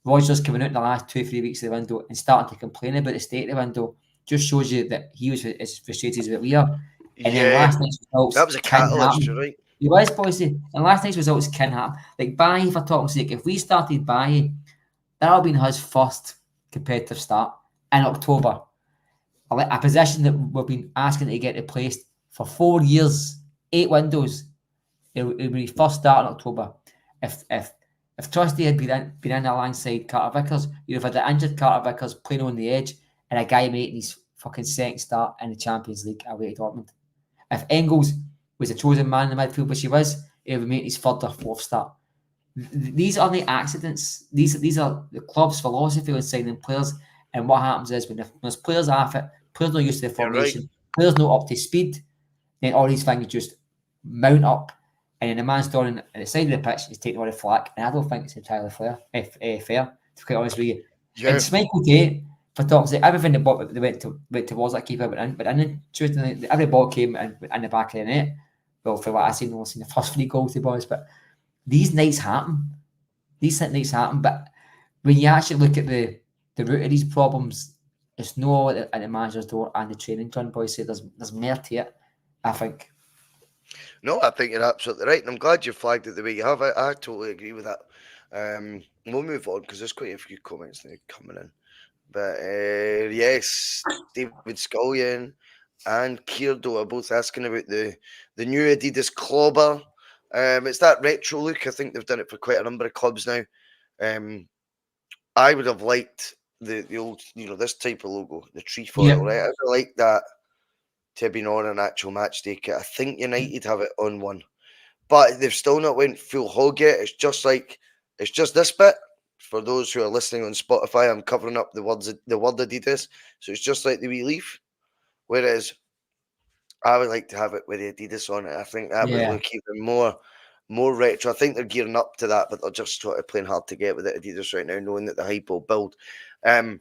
Rodgers coming out in the last 2-3 weeks of the window and starting to complain about the state of the window just shows you that he was as frustrated as we are. And then last night's results, that was a catalyst, you're right. He was, Bhoycie. And last night's results can happen. Like, Bhoycie, for talking sake, if we started Bhoycie, that'll have been his first competitive start in October. A position that we've been asking to get replaced for 4 years, 8 windows. It'll be first start in October. If Trusty had been in alongside Carter Vickers, you'd have had the injured Carter Vickers playing on the edge and a guy making his fucking second start in the Champions League away to Dortmund. If Engels was a chosen man in the midfield, which he was, he would make his third or fourth start. These aren't the accidents. These are the club's philosophy on signing players. And what happens is when there's players off it, players not used to the formation, players not up to speed, then all these things just mount up. And then the man standing at the side of the pitch is taking all the flack. And I don't think it's entirely fair, to be quite honest with you. Yeah. And Michael Tate, for talking, everything that went towards that keeper went in. But in Tuesday, every ball came in the back of the net. Well, for what I've seen the first 3 goals, to be honest. But these nights happen. But when you actually look at the root of these problems, it's no at the manager's door and the training ground, Bhoycie. There's more to it, I think. No, I think you're absolutely right, and I'm glad you flagged it the way you have. I totally agree with that. We'll move on because there's quite a few comments now coming in. But yes, David Scullion and Kierdo are both asking about the new Adidas Clobber. It's that retro look. I think they've done it for quite a number of clubs now. I would have liked the old, this type of logo, the tree foil, right? I would have liked that to have been on an actual match day kit. I think United have it on one, but they've still not went full hog yet. It's just this bit. For those who are listening on Spotify, I'm covering up the word Adidas, so it's just like the wee leaf. Whereas I would like to have it with the Adidas on it. I think that would look even more retro. I think they're gearing up to that, but they're just sort of playing hard to get with the Adidas right now, knowing that the hype will build. In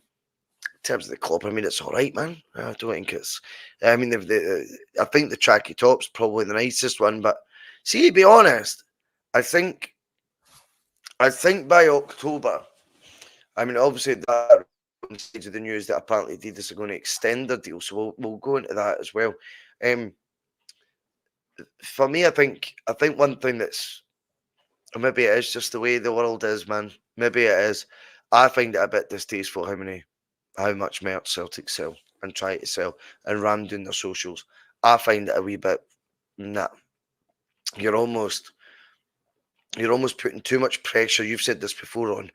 terms of the club, I mean, it's all right, man. I don't think it's. I mean, I think the tracky top's probably the nicest one, but see, to be honest, I think by October, I mean, obviously that stage of the news that apparently Adidas are going to extend their deal, so we'll go into that as well. For me, I think one thing that's, or maybe it is just the way the world is, man. Maybe it is. I find it a bit distasteful how much merch Celtic sell and try to sell and ram doing their socials. I find it a wee bit, nah. You're almost putting too much pressure. You've said this before on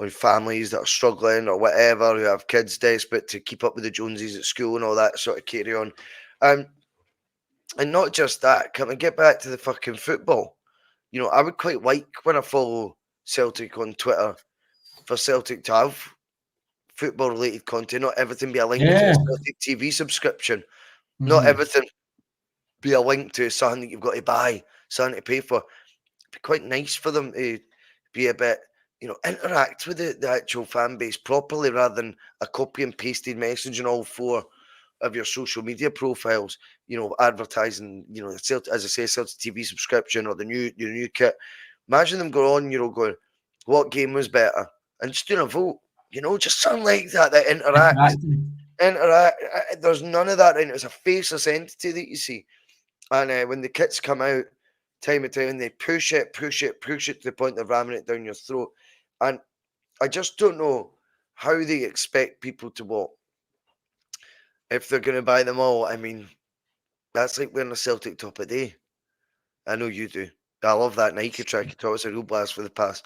families that are struggling or whatever, who have kids desperate to keep up with the Joneses at school and all that sort of carry on. And not just that, can we get back to the fucking football? I would quite like when I follow Celtic on Twitter for Celtic to have football related content, not everything be a link to a Celtic TV subscription. Not everything be a link to something that you've got to buy, something to pay for. It'd be quite nice for them to be a bit, interact with the actual fan base properly rather than a copy and pasted message in all 4 of your social media profiles, advertising, as I say, Celtic TV subscription or your new kit. Imagine them going on, going, what game was better? And just doing a vote, just something like that interact. There's none of that right now. It's a faceless entity that you see. And when the kits come out, time and time, they push it to the point of ramming it down your throat. And I just don't know how they expect people to walk if they're going to buy them all. I mean, that's like wearing a Celtic top a day. I know you do. I love that Nike tracky top. It's a real blast for the past.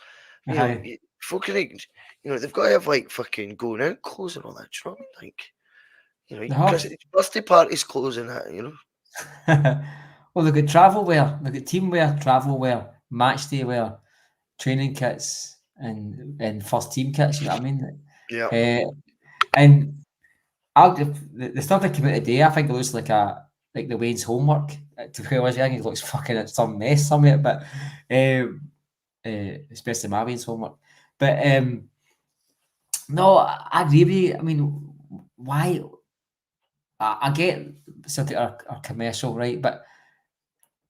Fucking, they've got to have like fucking going out clothes and all that. Do you know what I mean? Birthday parties clothes and that, Well, they've got travel wear, they've got team wear, travel wear, match day wear, training kits, and first team kits. You know what I mean? Yeah. And the stuff that came out today, I think it looks like the Wayne's homework. To be honest, I think it looks fucking some mess somewhere, but especially my Wayne's homework. But no, I agree with you. I mean, why? I get Celtic are commercial, right? But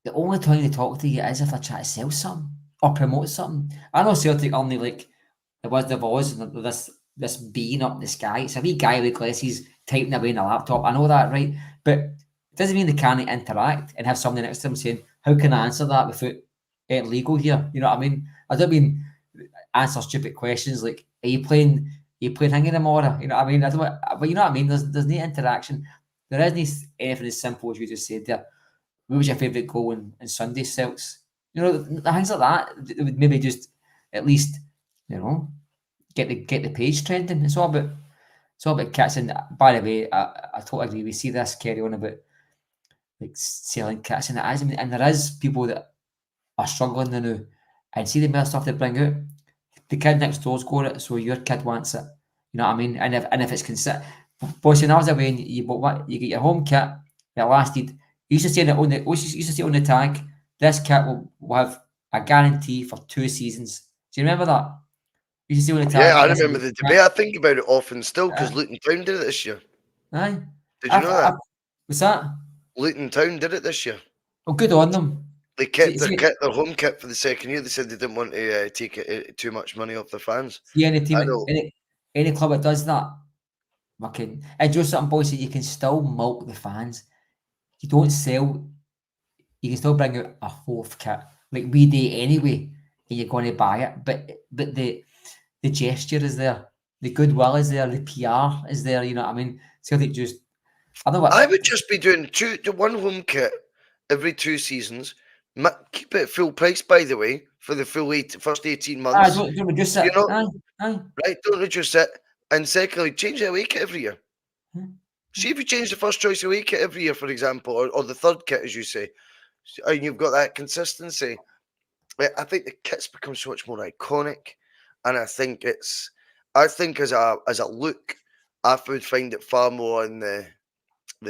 the only time they talk to you is if they're trying to sell something or promote something. I know Celtic only they've always this being up in the sky. It's a wee guy with glasses typing away in a laptop. I know that, right? But it doesn't mean they can't interact and have somebody next to them saying, how can I answer that without it legal here? You know what I mean? I don't mean answer stupid questions like, are you playing hanging tomorrow? You know what I mean? I don't, but you know what I mean? There's no interaction. There isn't anything as simple as you just said there. What was your favourite goal in Sunday Celts? You know, the things like that, it would maybe just at least, you know, get the page trending. It's all about kits. And by the way, I totally agree. We see this carry on about like selling kits, and and there is people that are struggling now and see the amount of stuff they bring out. The kid next door's got it, so your kid wants it. You know what I mean? And if it's considered, boys, when I was away, and you bought what you get your home kit that lasted. You used to say on the used to say on the tag, this kit will have a guarantee for 2 seasons. Do you remember that? You used to say on the tag. Yeah, I remember the debate. I think about it often still because Luton Town did it this year. Aye. Did you know that? What's that? Luton Town did it this year. Oh, good on them. They kept their home kit for the second year. They said they didn't want to take too much money off their fans. See any team, any club that does that, fucking. And just something, boys, that you can still milk the fans. You don't sell. You can still bring out a 4th kit like we do anyway, and you're going to buy it. But the gesture is there, the goodwill is there, the PR is there. You know what I mean? Celtic just. I would just be doing one home kit every 2 seasons. Keep it full price, by the way, for the full first 18 months. Don't reduce it. You know, right? Don't reduce it. And secondly, change the away kit every year. See if you change the first choice away kit every year, for example, or the third kit, as you say, and you've got that consistency. I think the kits become so much more iconic, and I think as a look, I would find it far more in the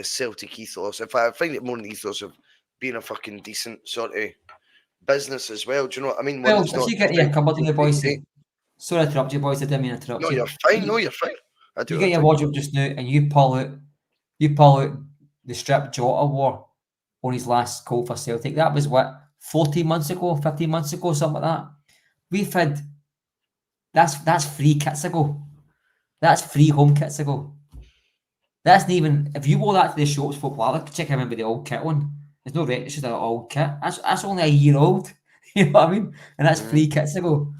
Celtic ethos. If I find it more in the ethos of being a fucking decent sort of business as well. Do you know what I mean? Well, if you get your cupboard in the boys, sorry to interrupt you, boys. I didn't mean to interrupt you. No, you're fine. No, you're fine. You get your wardrobe just now, and you pull out the strip Jota wore on his last goal for Celtic. That was what 14 months ago, 15 months ago, something like that. We've had that's 3 kits ago. That's 3 home kits ago. That's not even if you wore that to the shops for Blether, check out remember the old kit one. There's no rate, it's just an old kit. That's only a year old. You know what I mean? And that's 3 kits ago.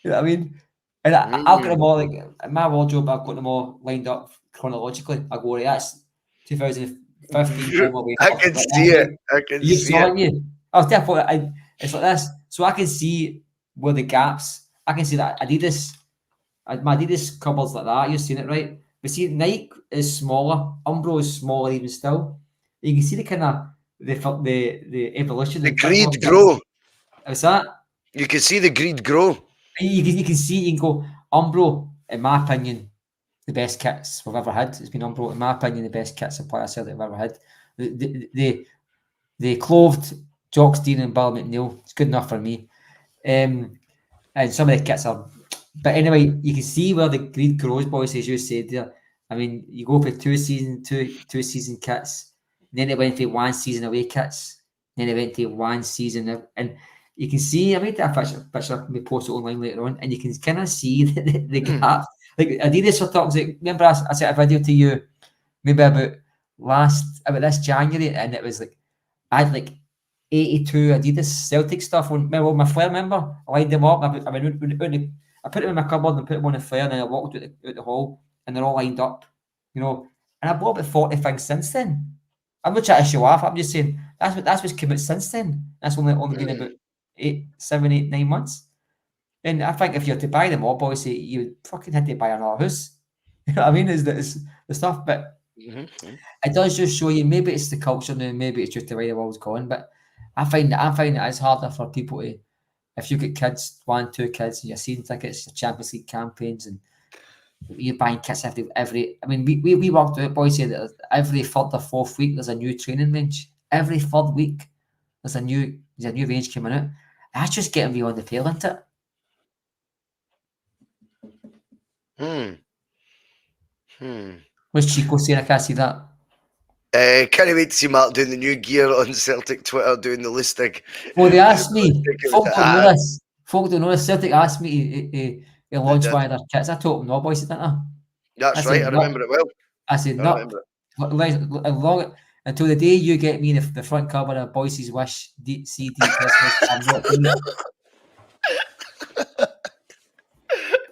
You know what I mean? And I've got them all like in my wardrobe. I've got them all lined up chronologically. I go, right, that's 2015. I can see it. I can see it. You. I was definitely. It's like this, so I can see where the gaps. I can see that Adidas, my Adidas cupboards like that. You've seen it, right? But see, Nike is smaller. Umbro is smaller even still. You can see the kind of the evolution. The greed grow. What's that? You can see the greed grow. You can see, you can go, Umbro, in my opinion, the best kits we've ever had. It's been Umbro, in my opinion, the best kit supplier Celtic have ever had. The clothed Jock Stein and Bill McNeil, it's good enough for me. And some of the kits are, but anyway, you can see where the greed grows, boys, as you said there. I mean, you go for two season kits, then it went to 1 season away kits, then it went to 1 season, and you can see, I made that picture, we post it online later on, and you can kind of see the gap. Like Adidas were talking, like, remember I sent a video to you maybe about this January, and it was like, I had like 82 Adidas Celtic stuff on my flare, remember? I lined them up, I put them in my cupboard and put them on the flare, and then I walked out the hall, and they're all lined up, you know, and I bought about 40 things since then. I'm not trying to show off, I'm just saying, that's what's come out since then. That's only been about 7, 8, 9 months. And I think if you're to buy them all, boys, you fucking had to buy another house. You know what I mean? Is the stuff, but it does just show you. Maybe it's the culture now, maybe it's just the way the world's going. But I find it is harder for people to, if you get kids, 1, 2 kids, and you're seeing tickets, your Champions League campaigns, and you're buying kits every. I mean, we worked out, boys, say that every 3rd or 4th week there's a new training range. Every 3rd week there's a new range coming out. That's just getting me on the tail, isn't it? What's Chico saying? I can't see that. Can't wait to see Mark doing the new gear on Celtic Twitter, doing the listing. Well, they asked me. Folk don't know this. Celtic asked me to launch one of their kits. I told them no, boys, didn't I? That's right. I remember it well. I said no. Until the day you get me the front cover of Bhoycie's Wish CD Christmas, I'm not doing it.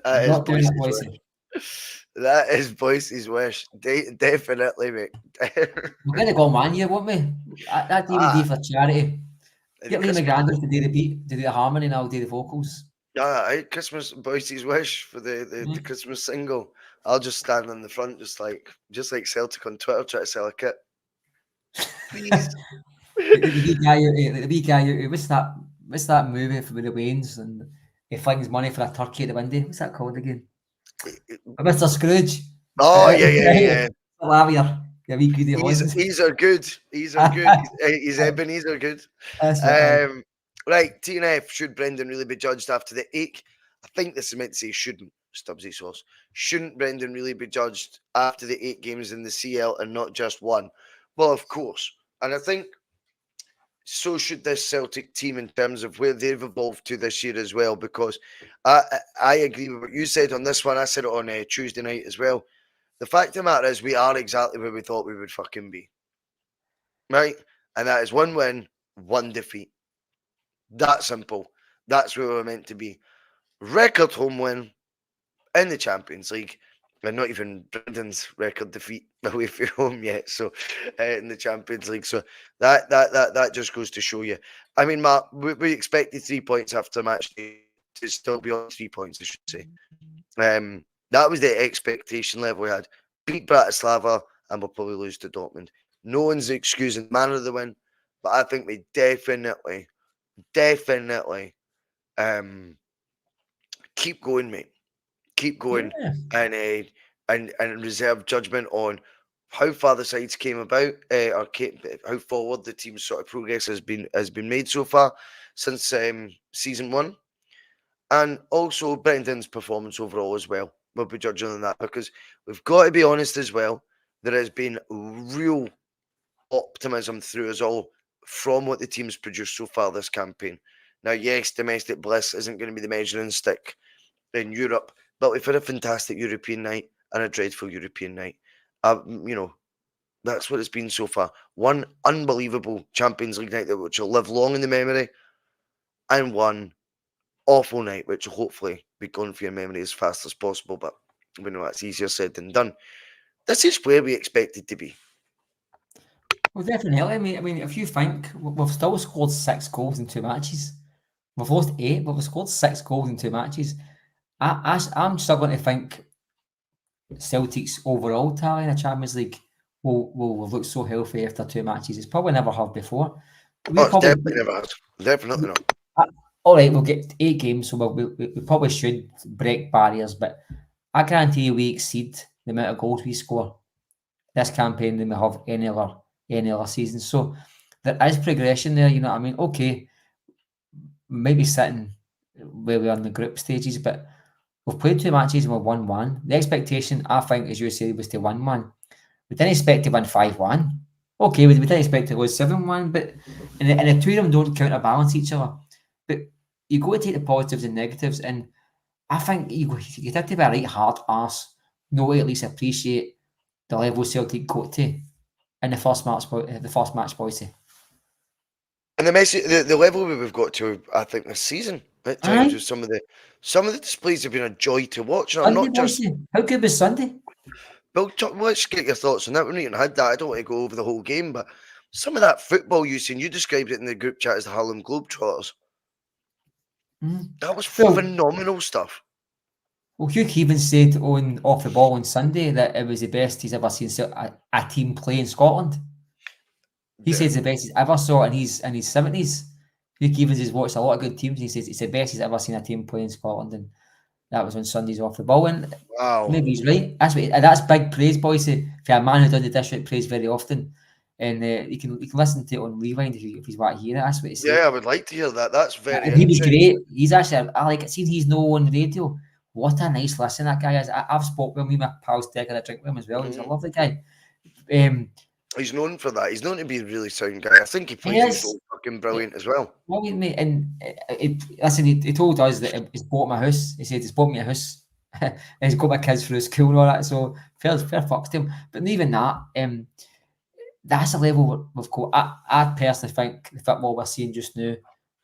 I'm not doing it, Bhoycie. That is Bhoycie's wish. Definitely, mate. We're going to go 1 year, won't we? That DVD for charity. Get Lee McGrandles to do the beat, to do the harmony, and I'll do the vocals. Christmas Bhoycie's wish for the Christmas single. I'll just stand in the front, just like Celtic on Twitter, try to sell a kit. Please. the wee guy, what's that movie from the Waynes, and he flings money for a turkey at the window? What's that called again? Mr. Scrooge. Oh, yeah. Lavia. Yeah, wee goody horns. These are good. He's Ebenezer good. Right, T.N.F. Should Brendan really be judged after the ache? I think this is meant to say shouldn't. Stubbsy sauce. Shouldn't Brendan really be judged after the 8 games in the CL and not just 1? Well, of course. And I think so should this Celtic team in terms of where they've evolved to this year as well, because I agree with what you said on this one. I said it on Tuesday night as well. The fact of the matter is we are exactly where we thought we would fucking be. Right? And that is 1 win, 1 defeat. That simple. That's where we're meant to be. Record home win in the Champions League. And not even Brendan's record defeat away from home yet. So in the Champions League. So that just goes to show you. I mean, Mark, we expected 3 points after the match to still be on 3 points, I should say. That was the expectation level we had. Beat Bratislava and we'll probably lose to Dortmund. No one's excusing the manner of the win, but I think we definitely keep going, mate. Keep going, and reserve judgment on how far the sides came about, how forward the team's sort of progress has been made so far since season 1, and also Brendan's performance overall as well. We'll be judging on that because we've got to be honest as well. There has been real optimism through us all from what the team's produced so far this campaign. Now, yes, domestic bliss isn't going to be the measuring stick in Europe, but we've had a fantastic European night and a dreadful European night. That's what it's been so far. 1 unbelievable Champions League night which will live long in the memory, and 1 awful night which will hopefully be gone for your memory as fast as possible. But we know that's easier said than done. This is where we expected to be. Well, definitely. I mean, if you think we've still scored 6 goals in 2 matches, we've lost 8, but we've scored 6 goals in 2 matches. I'm struggling to think Celtic's overall tally in the Champions League will look so healthy after 2 matches. It's probably never have before. Definitely never has. Definitely not. All right, we'll get 8 games, so we probably should break barriers, but I guarantee you we exceed the amount of goals we score this campaign than we have any other season. So there is progression there, you know what I mean? Okay, maybe sitting where we are in the group stages, but we've played 2 matches and we've won 1. The expectation, I think, as you said, was to win 1. We didn't expect to win 5-1. Okay, we didn't expect to lose 7-1, but and the 2 of them don't counterbalance each other. But you got to take the positives and negatives, and I think you have to be a right hard arse, not to at least appreciate the level Celtic got to in the first match, Bhoycie. And the level we've got to, I think, this season at times with some of the displays have been a joy to watch. And Sunday, I'm not just. How good was Sunday? Well, let's get your thoughts on that. We haven't even had that. I don't want to go over the whole game, but some of that football you've seen, you described it in the group chat as the Harlem Globetrotters. That was phenomenal stuff. Well, Hugh Keevan said off the ball on Sunday that it was the best he's ever seen a team play in Scotland. He says the best he's ever saw, and he's in his 70s. Hugh Keevans has watched a lot of good teams, and he says it's the best he's ever seen a team play in Scotland, and that was on Sunday's off the ball. And maybe he's right. That's big praise, Bhoycie, for a man who doesn't dish out praise very often. And you can listen to it on Rewind if you want to hear it. That's what he said. Yeah, I would like to hear that. That's very. He was great. He's actually, I like it. Seeing he's no on the radio. What a nice listen that guy is. I've spoken with him, my pals taking a drink with him as well. He's a lovely guy. He's known for that. He's known to be a really sound guy. I think he plays so fucking brilliant as well. Brilliant, mate. And he told us that he's bought my house. He said he's bought me a house. And he's got my kids through school and all that. So fair fucks to him. But even that, that's a level we've got. I personally think the football we're seeing just now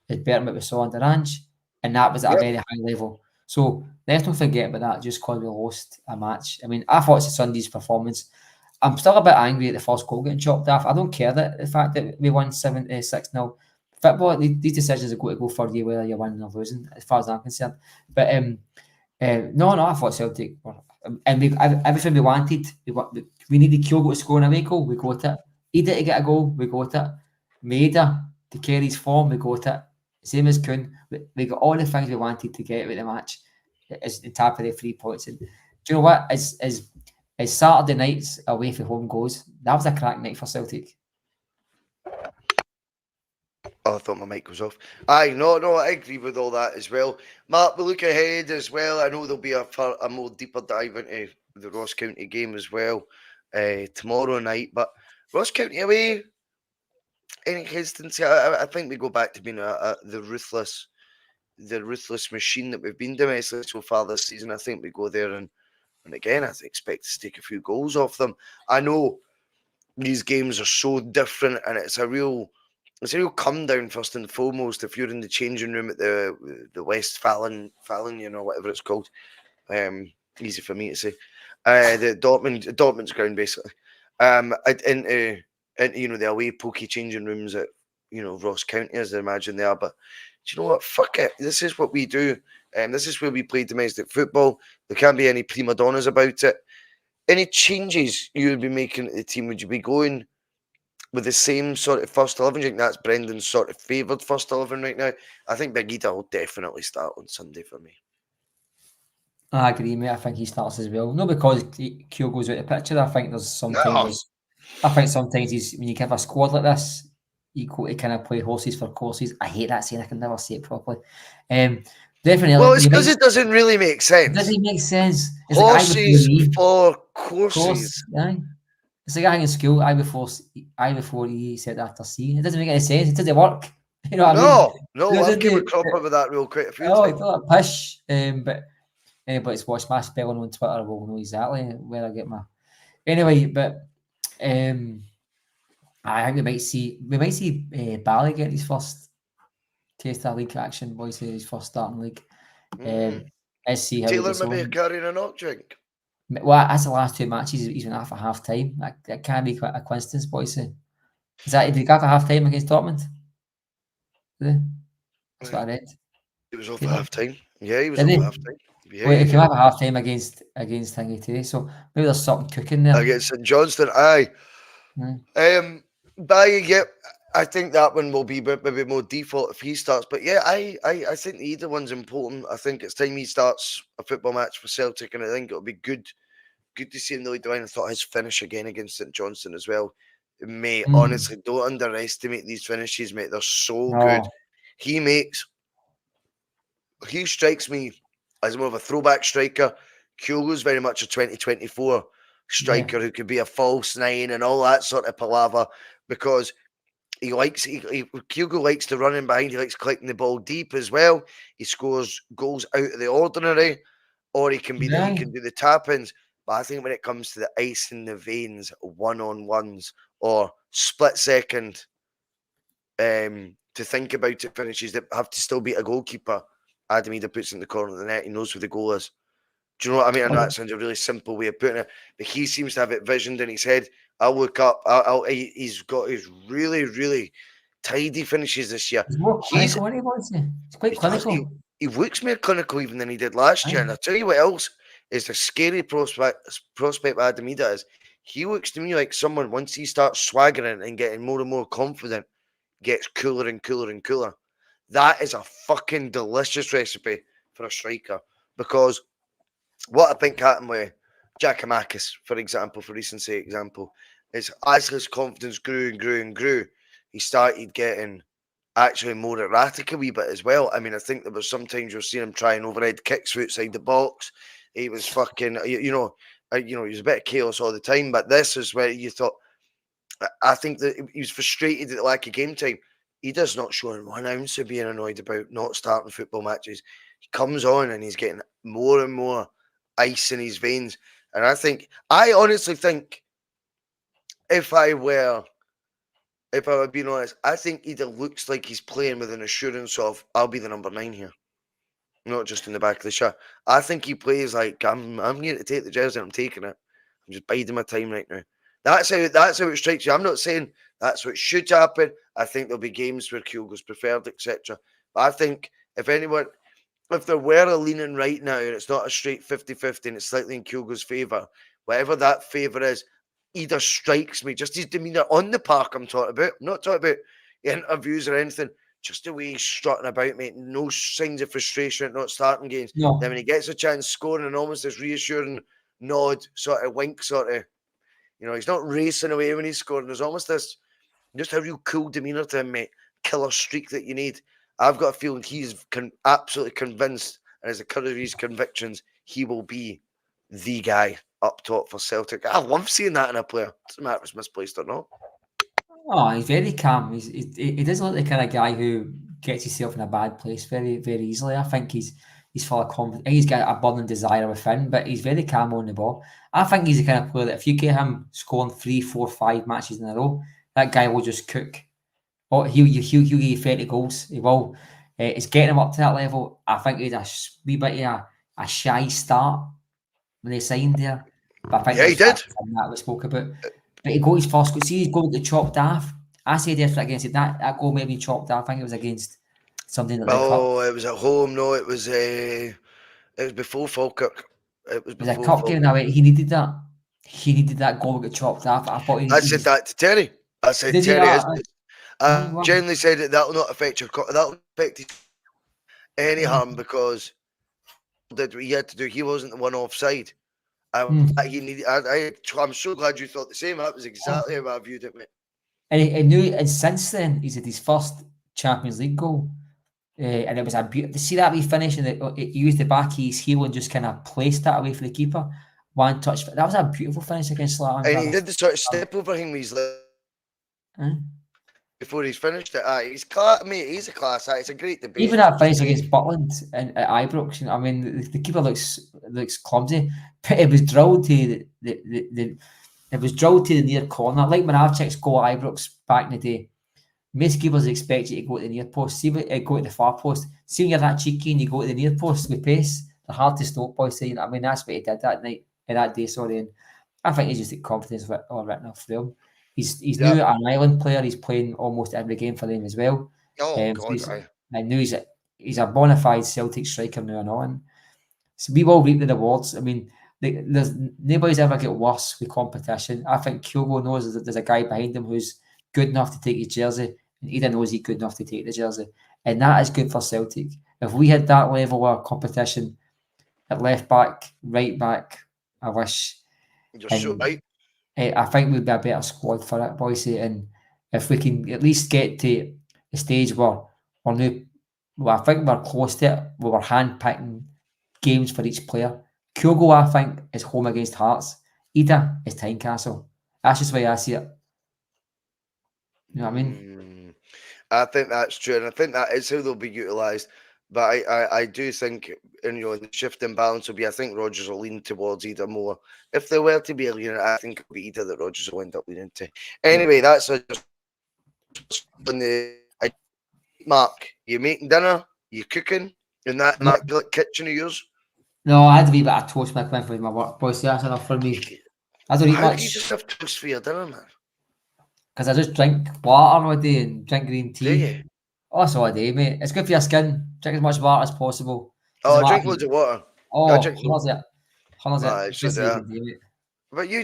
is better than what we saw on the ranch, and that was at a Yep. very high level. So let's not forget about that just because we lost a match. I mean, I thought it's Sunday's performance. I'm still a bit angry at the first goal getting chopped off. I don't care that the fact that we won 6-0. Football, these decisions are going to go for you whether you're winning or losing, as far as I'm concerned. But no, I thought Celtic were, and everything we wanted. We needed Kyogo to score an away goal. We got it. Ida to get a goal. We got it. Maida to carry his form. We got it. Same as Kuhn. We got all the things we wanted to get out of the match. Is the top of the 3 points. And do you know what? As Saturday nights away from home goes, that was a crack night for Celtic. Oh, I thought my mic was off. Aye, no, I agree with all that as well. Mark, we look ahead as well. I know there'll be a more deeper dive into the Ross County game as well tomorrow night. But Ross County away, any hesitancy? I think we go back to being the ruthless machine that we've been domestically so far this season. I think we go there and again, I expect to take a few goals off them. I know these games are so different, and it's a real come down first and foremost. If you're in the changing room at the West Fallon, whatever it's called, easy for me to say, the Dortmund's ground basically, into the away pokey changing rooms at Ross County, as I imagine they are. But do you know what? Fuck it. This is what we do. This is where we play domestic football. There can't be any prima donnas about it. Any changes you would be making at the team? Would you be going with the same sort of first 11? Do you think that's Brendan's sort of favoured first 11 right now? I think Big Ida will definitely start on Sunday for me. I agree, mate. I think he starts as well. Not because Kyo goes out the picture. I think sometimes he's when you give a squad like this, you go to kind of play horses for courses. I hate that saying. I can never say it properly. Definitely. Well, it's because it doesn't really make sense. Doesn't make sense. It's horses like for courses. Aye. It's like in school. I before E said after C. It doesn't make any sense. It doesn't work. You know what I mean? No, I've given a crop with that real quick. It's not a push. But anybody's watched my spelling on Twitter will know exactly where I get my. Anyway, but I think we might see Bally get his first taste of league action. Bhoycie his first starting league. Let's see how Taylor it goes maybe carrying a knock drink. Well, that's the last 2 matches he's been off at half time. That can't be a coincidence, Bhoycie. Is that did he go off at half time against Dortmund? That's what I read. He was off at half time. Yeah, he was Did off he? at half time. Yeah, Wait, he came off at half time against Thingy today. So maybe there's something cooking there. Against St Johnston, aye. But yeah, I think that one will be maybe more default if he starts. But yeah, I think either one's important. I think it's time he starts a football match for Celtic, and I think it'll be good to see him really doing. I thought his finish again against St Johnston as well. Mate, honestly, don't underestimate these finishes, mate. They're so good. He strikes me as more of a throwback striker. Kyogo's very much a 2024 striker who could be a false nine and all that sort of palaver, because Kyogo likes to run in behind. He likes collecting the ball deep as well. He scores goals out of the ordinary, or he can do the tap-ins. But I think when it comes to the ice in the veins, one-on-ones or split second to think about it, finishes that have to still beat a goalkeeper, Adam Ida puts in the corner of the net. He knows where the goal is. Do you know what I mean? I know that sounds a really simple way of putting it, but he seems to have it visioned in his head. I'll look up. He's got his really, really tidy finishes this year. He's more clinical, He's quite clinical. He looks more clinical even than he did last year. And I'll tell you what else is the scary prospect with Adam Ida is. He looks to me like someone, once he starts swaggering and getting more and more confident, gets cooler and cooler and cooler. That is a fucking delicious recipe for a striker, because what I think happened with Giakoumakis, for example, for recency example, is as his confidence grew and grew and grew, he started getting actually more erratic a wee bit as well. I mean, I think there was sometimes you'll see him trying overhead kicks from outside the box. He was fucking, he was a bit of chaos all the time. But this is where you thought, I think that he was frustrated at the lack of game time. He does not show 1 ounce of being annoyed about not starting football matches. He comes on and he's getting more and more ice in his veins. And I honestly think if I were if I were being honest, I think either looks like he's playing with an assurance of, I'll be the number 9 here. Not just in the back of the shirt. I think he plays like, I'm here to take the jersey, I'm taking it. I'm just biding my time right now. That's how it strikes you. I'm not saying that's what should happen. I think there'll be games where Kyogo's preferred, etc. But I think if there were a leaning right now and it's not a straight 50-50 and it's slightly in Kyogo's favour, whatever that favour is, either strikes me, just his demeanour on the park I'm talking about. I'm not talking about interviews or anything. Just the way he's strutting about, mate. No signs of frustration at not starting games. No, Then when he gets a chance scoring and almost this reassuring nod, sort of wink, sort of, he's not racing away when he's scoring. There's almost this, just a real cool demeanour to him, mate. Killer streak that you need. I've got a feeling he's absolutely convinced, and as a courage of his convictions, he will be the guy up top for Celtic. I love seeing that in a player. Doesn't matter if it's misplaced or not. oh, he's very calm. He doesn't look the kind of guy who gets himself in a bad place very, very easily. I think he's full of confidence. He's got a burning desire within, but he's very calm on the ball. I think he's the kind of player that if you get him scoring 3, 4, 5 matches in a row, that guy will just cook. Oh, he'll give you 30 goals. He will. It's getting him up to that level. I think he's a wee bit of a shy start when they signed there. But I think Yeah, he did. That we spoke about. But he got his first goal. See, his goal get chopped off. I said yesterday against it. That goal may have been chopped off. I think it was against something like the cup. Oh, it was at home. No, it was before Falkirk. It was It was a before cup game. Falkirk. Now he needed that. He needed that goal to get chopped off. I thought I said that to Terry. I said, did. Terry, I Well, generally said that will not affect that will affect his any harm because did what he had to do. He wasn't the one offside. He needed. I'm so glad you thought the same. That was exactly how I viewed it, mate. And he knew, and since then he's had his first Champions League goal, and it was a beautiful. See that we finish and he used the back of his heel and just kind of placed that away for the keeper. One touch. That was a beautiful finish against Slatan. And he did the sort of step over him with his leg before he's finished it. He's class, mate. He's a class. It's a great debate. Even that finish against Butland and at Ibrox, I mean, the keeper looks clumsy, but it was drilled to it was drilled to the near corner. Like when Archek's goal at Ibrox back in the day, most keepers expect you to go to the near post. See, go to the far post. See when you're that cheeky and you go to the near post with pace, they're hard to stop, boys. Saying, I mean, that's what he did that night, that day. Sorry, and I think he's just got confidence all written off for him. He's new an Ireland player. He's playing almost every game for them as well. God, I knew he's a bona fide Celtic striker now and on. So we will reap the rewards. I mean, there's nobody's ever get worse with competition. I think Kyogo knows that there's a guy behind him who's good enough to take his jersey, and Ida knows he's good enough to take the jersey, and that is good for Celtic. If we had that level of competition at left back, right back, I wish. You're so right. I think we'd be a better squad for it, Bhoycie. And if we can at least get to a stage where we're now, well, I think we're close to it, where we're hand-picking games for each player. Kyogo, I think, is home against Hearts. Ida is Tynecastle. That's just the way I see it. You know what I mean? I think that's true, and I think that is how they'll be utilised. But I do think, and the shift in balance will be. I think Rodgers will lean towards Ida more. If there were to be a leaner, I think it'll be Ida that Rodgers will end up leaning to. Anyway, that's just on the Mark. You making dinner? You cooking in that immaculate kitchen of yours? No, I had a wee bit of toast when I came from my work, Bhoycie. That's enough for me. I don't eat How much. do you just have toast for your dinner, man? Because I just drink water all day and drink green tea. Do you? Oh, that's all I do, mate. It's good for your skin. Drink as much water as possible. I drink loads of water. Oh, I drink hundreds it. But you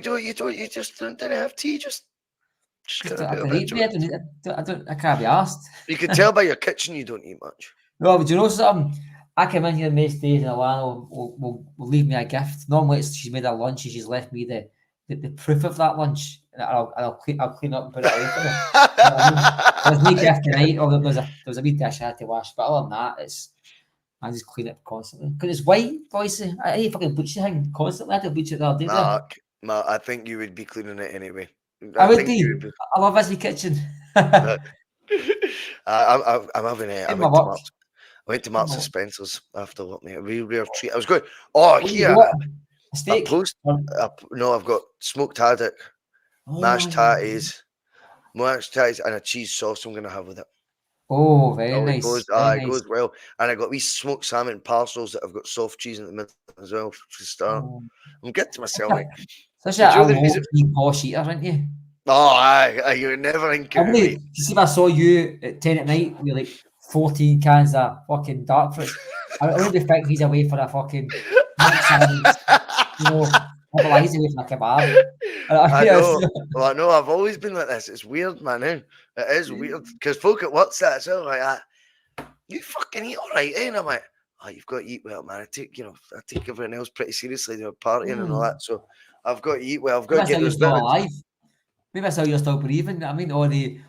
just didn't have tea. Just get a bit of it. I can't be asked. You can tell by your kitchen you don't eat much. No, but do you know something? I come in here most days and Alana will leave me a gift. Normally she's made a lunch and she's left me the proof of that lunch. And I'll clean up and put it away for her. There's no gift tonight, or there was a wee dish I had to wash. But other than that, I just clean it constantly. Because it's white, Bhoycie. I need to fucking bleach the thing constantly. I had to bleach it the other day. Mark, I think you would be cleaning it anyway. I would be. I love busy kitchen. I'm having it. I went to Marks and Spencer's after what, mate. A real rare treat. I was going, here. A steak? No, I've got smoked haddock, mashed tatties, March ties and a cheese sauce I'm going to have with it. Oh, very Oh, nice. Very it nice. goes well. And I got wee smoked salmon parcels that have got soft cheese in the middle as well to start. Oh, I'm good to such myself, mate. a, such Did you a know the reason? low-key posh eater, aren't you? Oh, aye, you're never in I Korea, really, mate. you see if I saw you at 10 at night with like 14 cans of fucking dark fruits, I wouldn't be thinking he's away for a fucking smoked salmon, you know, he's away for a kebab. I Yes. know. Well, I know. I've always been like this. It's weird, man. It is weird because folk at work that so like that. You fucking eat all right, eh? And I'm like, oh, you've got to eat well, man. I take everything else pretty seriously, partying and all that. So I've got to eat well. I've got Maybe to that's how get you're those still vitamins. alive. Maybe that's how you're still breathing. I mean, all the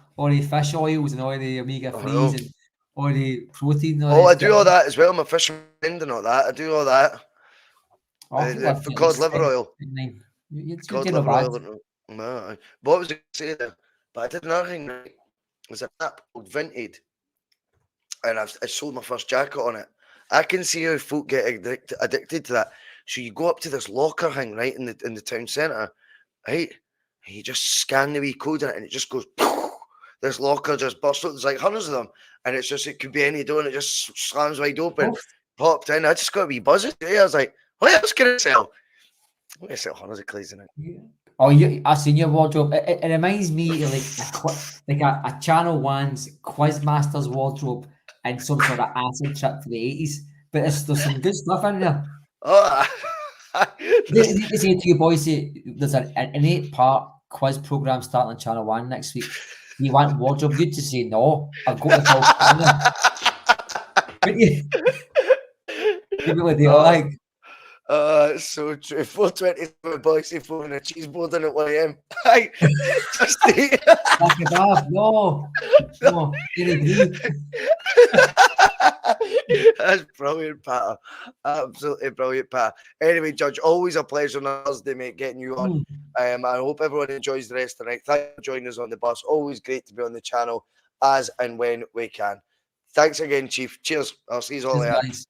fish oils and all the omega I threes know. and all the protein, all Oh, the I do all that as well. My fish and all that. I do all that. oh, I think I've For got at cod least liver oil. 9. You're Cod doing no liver bad. oil. No. What was I going to say there? But I did another thing, right? There's an app called Vinted, and I sold my first jacket on it. I can see how folk get addicted to that. So you go up to this locker thing, right, in the town centre, right? And you just scan the wee code in it and it just goes, this locker just bursts out. There's like hundreds of them. And it's just, it could be any door and it just slams wide open. Oh, Popped in. I just got a wee buzz today. I was like, what else can I sell? I'm going to sell hundreds of clothes in it. yeah. Oh, I've seen your wardrobe. It reminds me of like a Channel One's Quizmaster's wardrobe and some sort of acid trip for the 80s. But there's some good stuff in there. Oh, They say to you, Bhoycie, there's an innate part quiz program starting on Channel One next week. You want wardrobe? You'd just say no. I've got the full kit in there. But you really do oh, like. it's so true. 427 Bhoycie phone and a cheese board in at 1 a.m. Hi, Trusty. Back it off. No. No. Any breathe. That's brilliant, Pat. Absolutely brilliant, Pat. Anyway, Judge, always a pleasure on Thursday, mate, getting you on. I hope everyone enjoys the rest of the night. Thanks for joining us on the bus. Always great to be on the channel as and when we can. Thanks again, Chief. Cheers. I'll see you all Cheers, later. guys.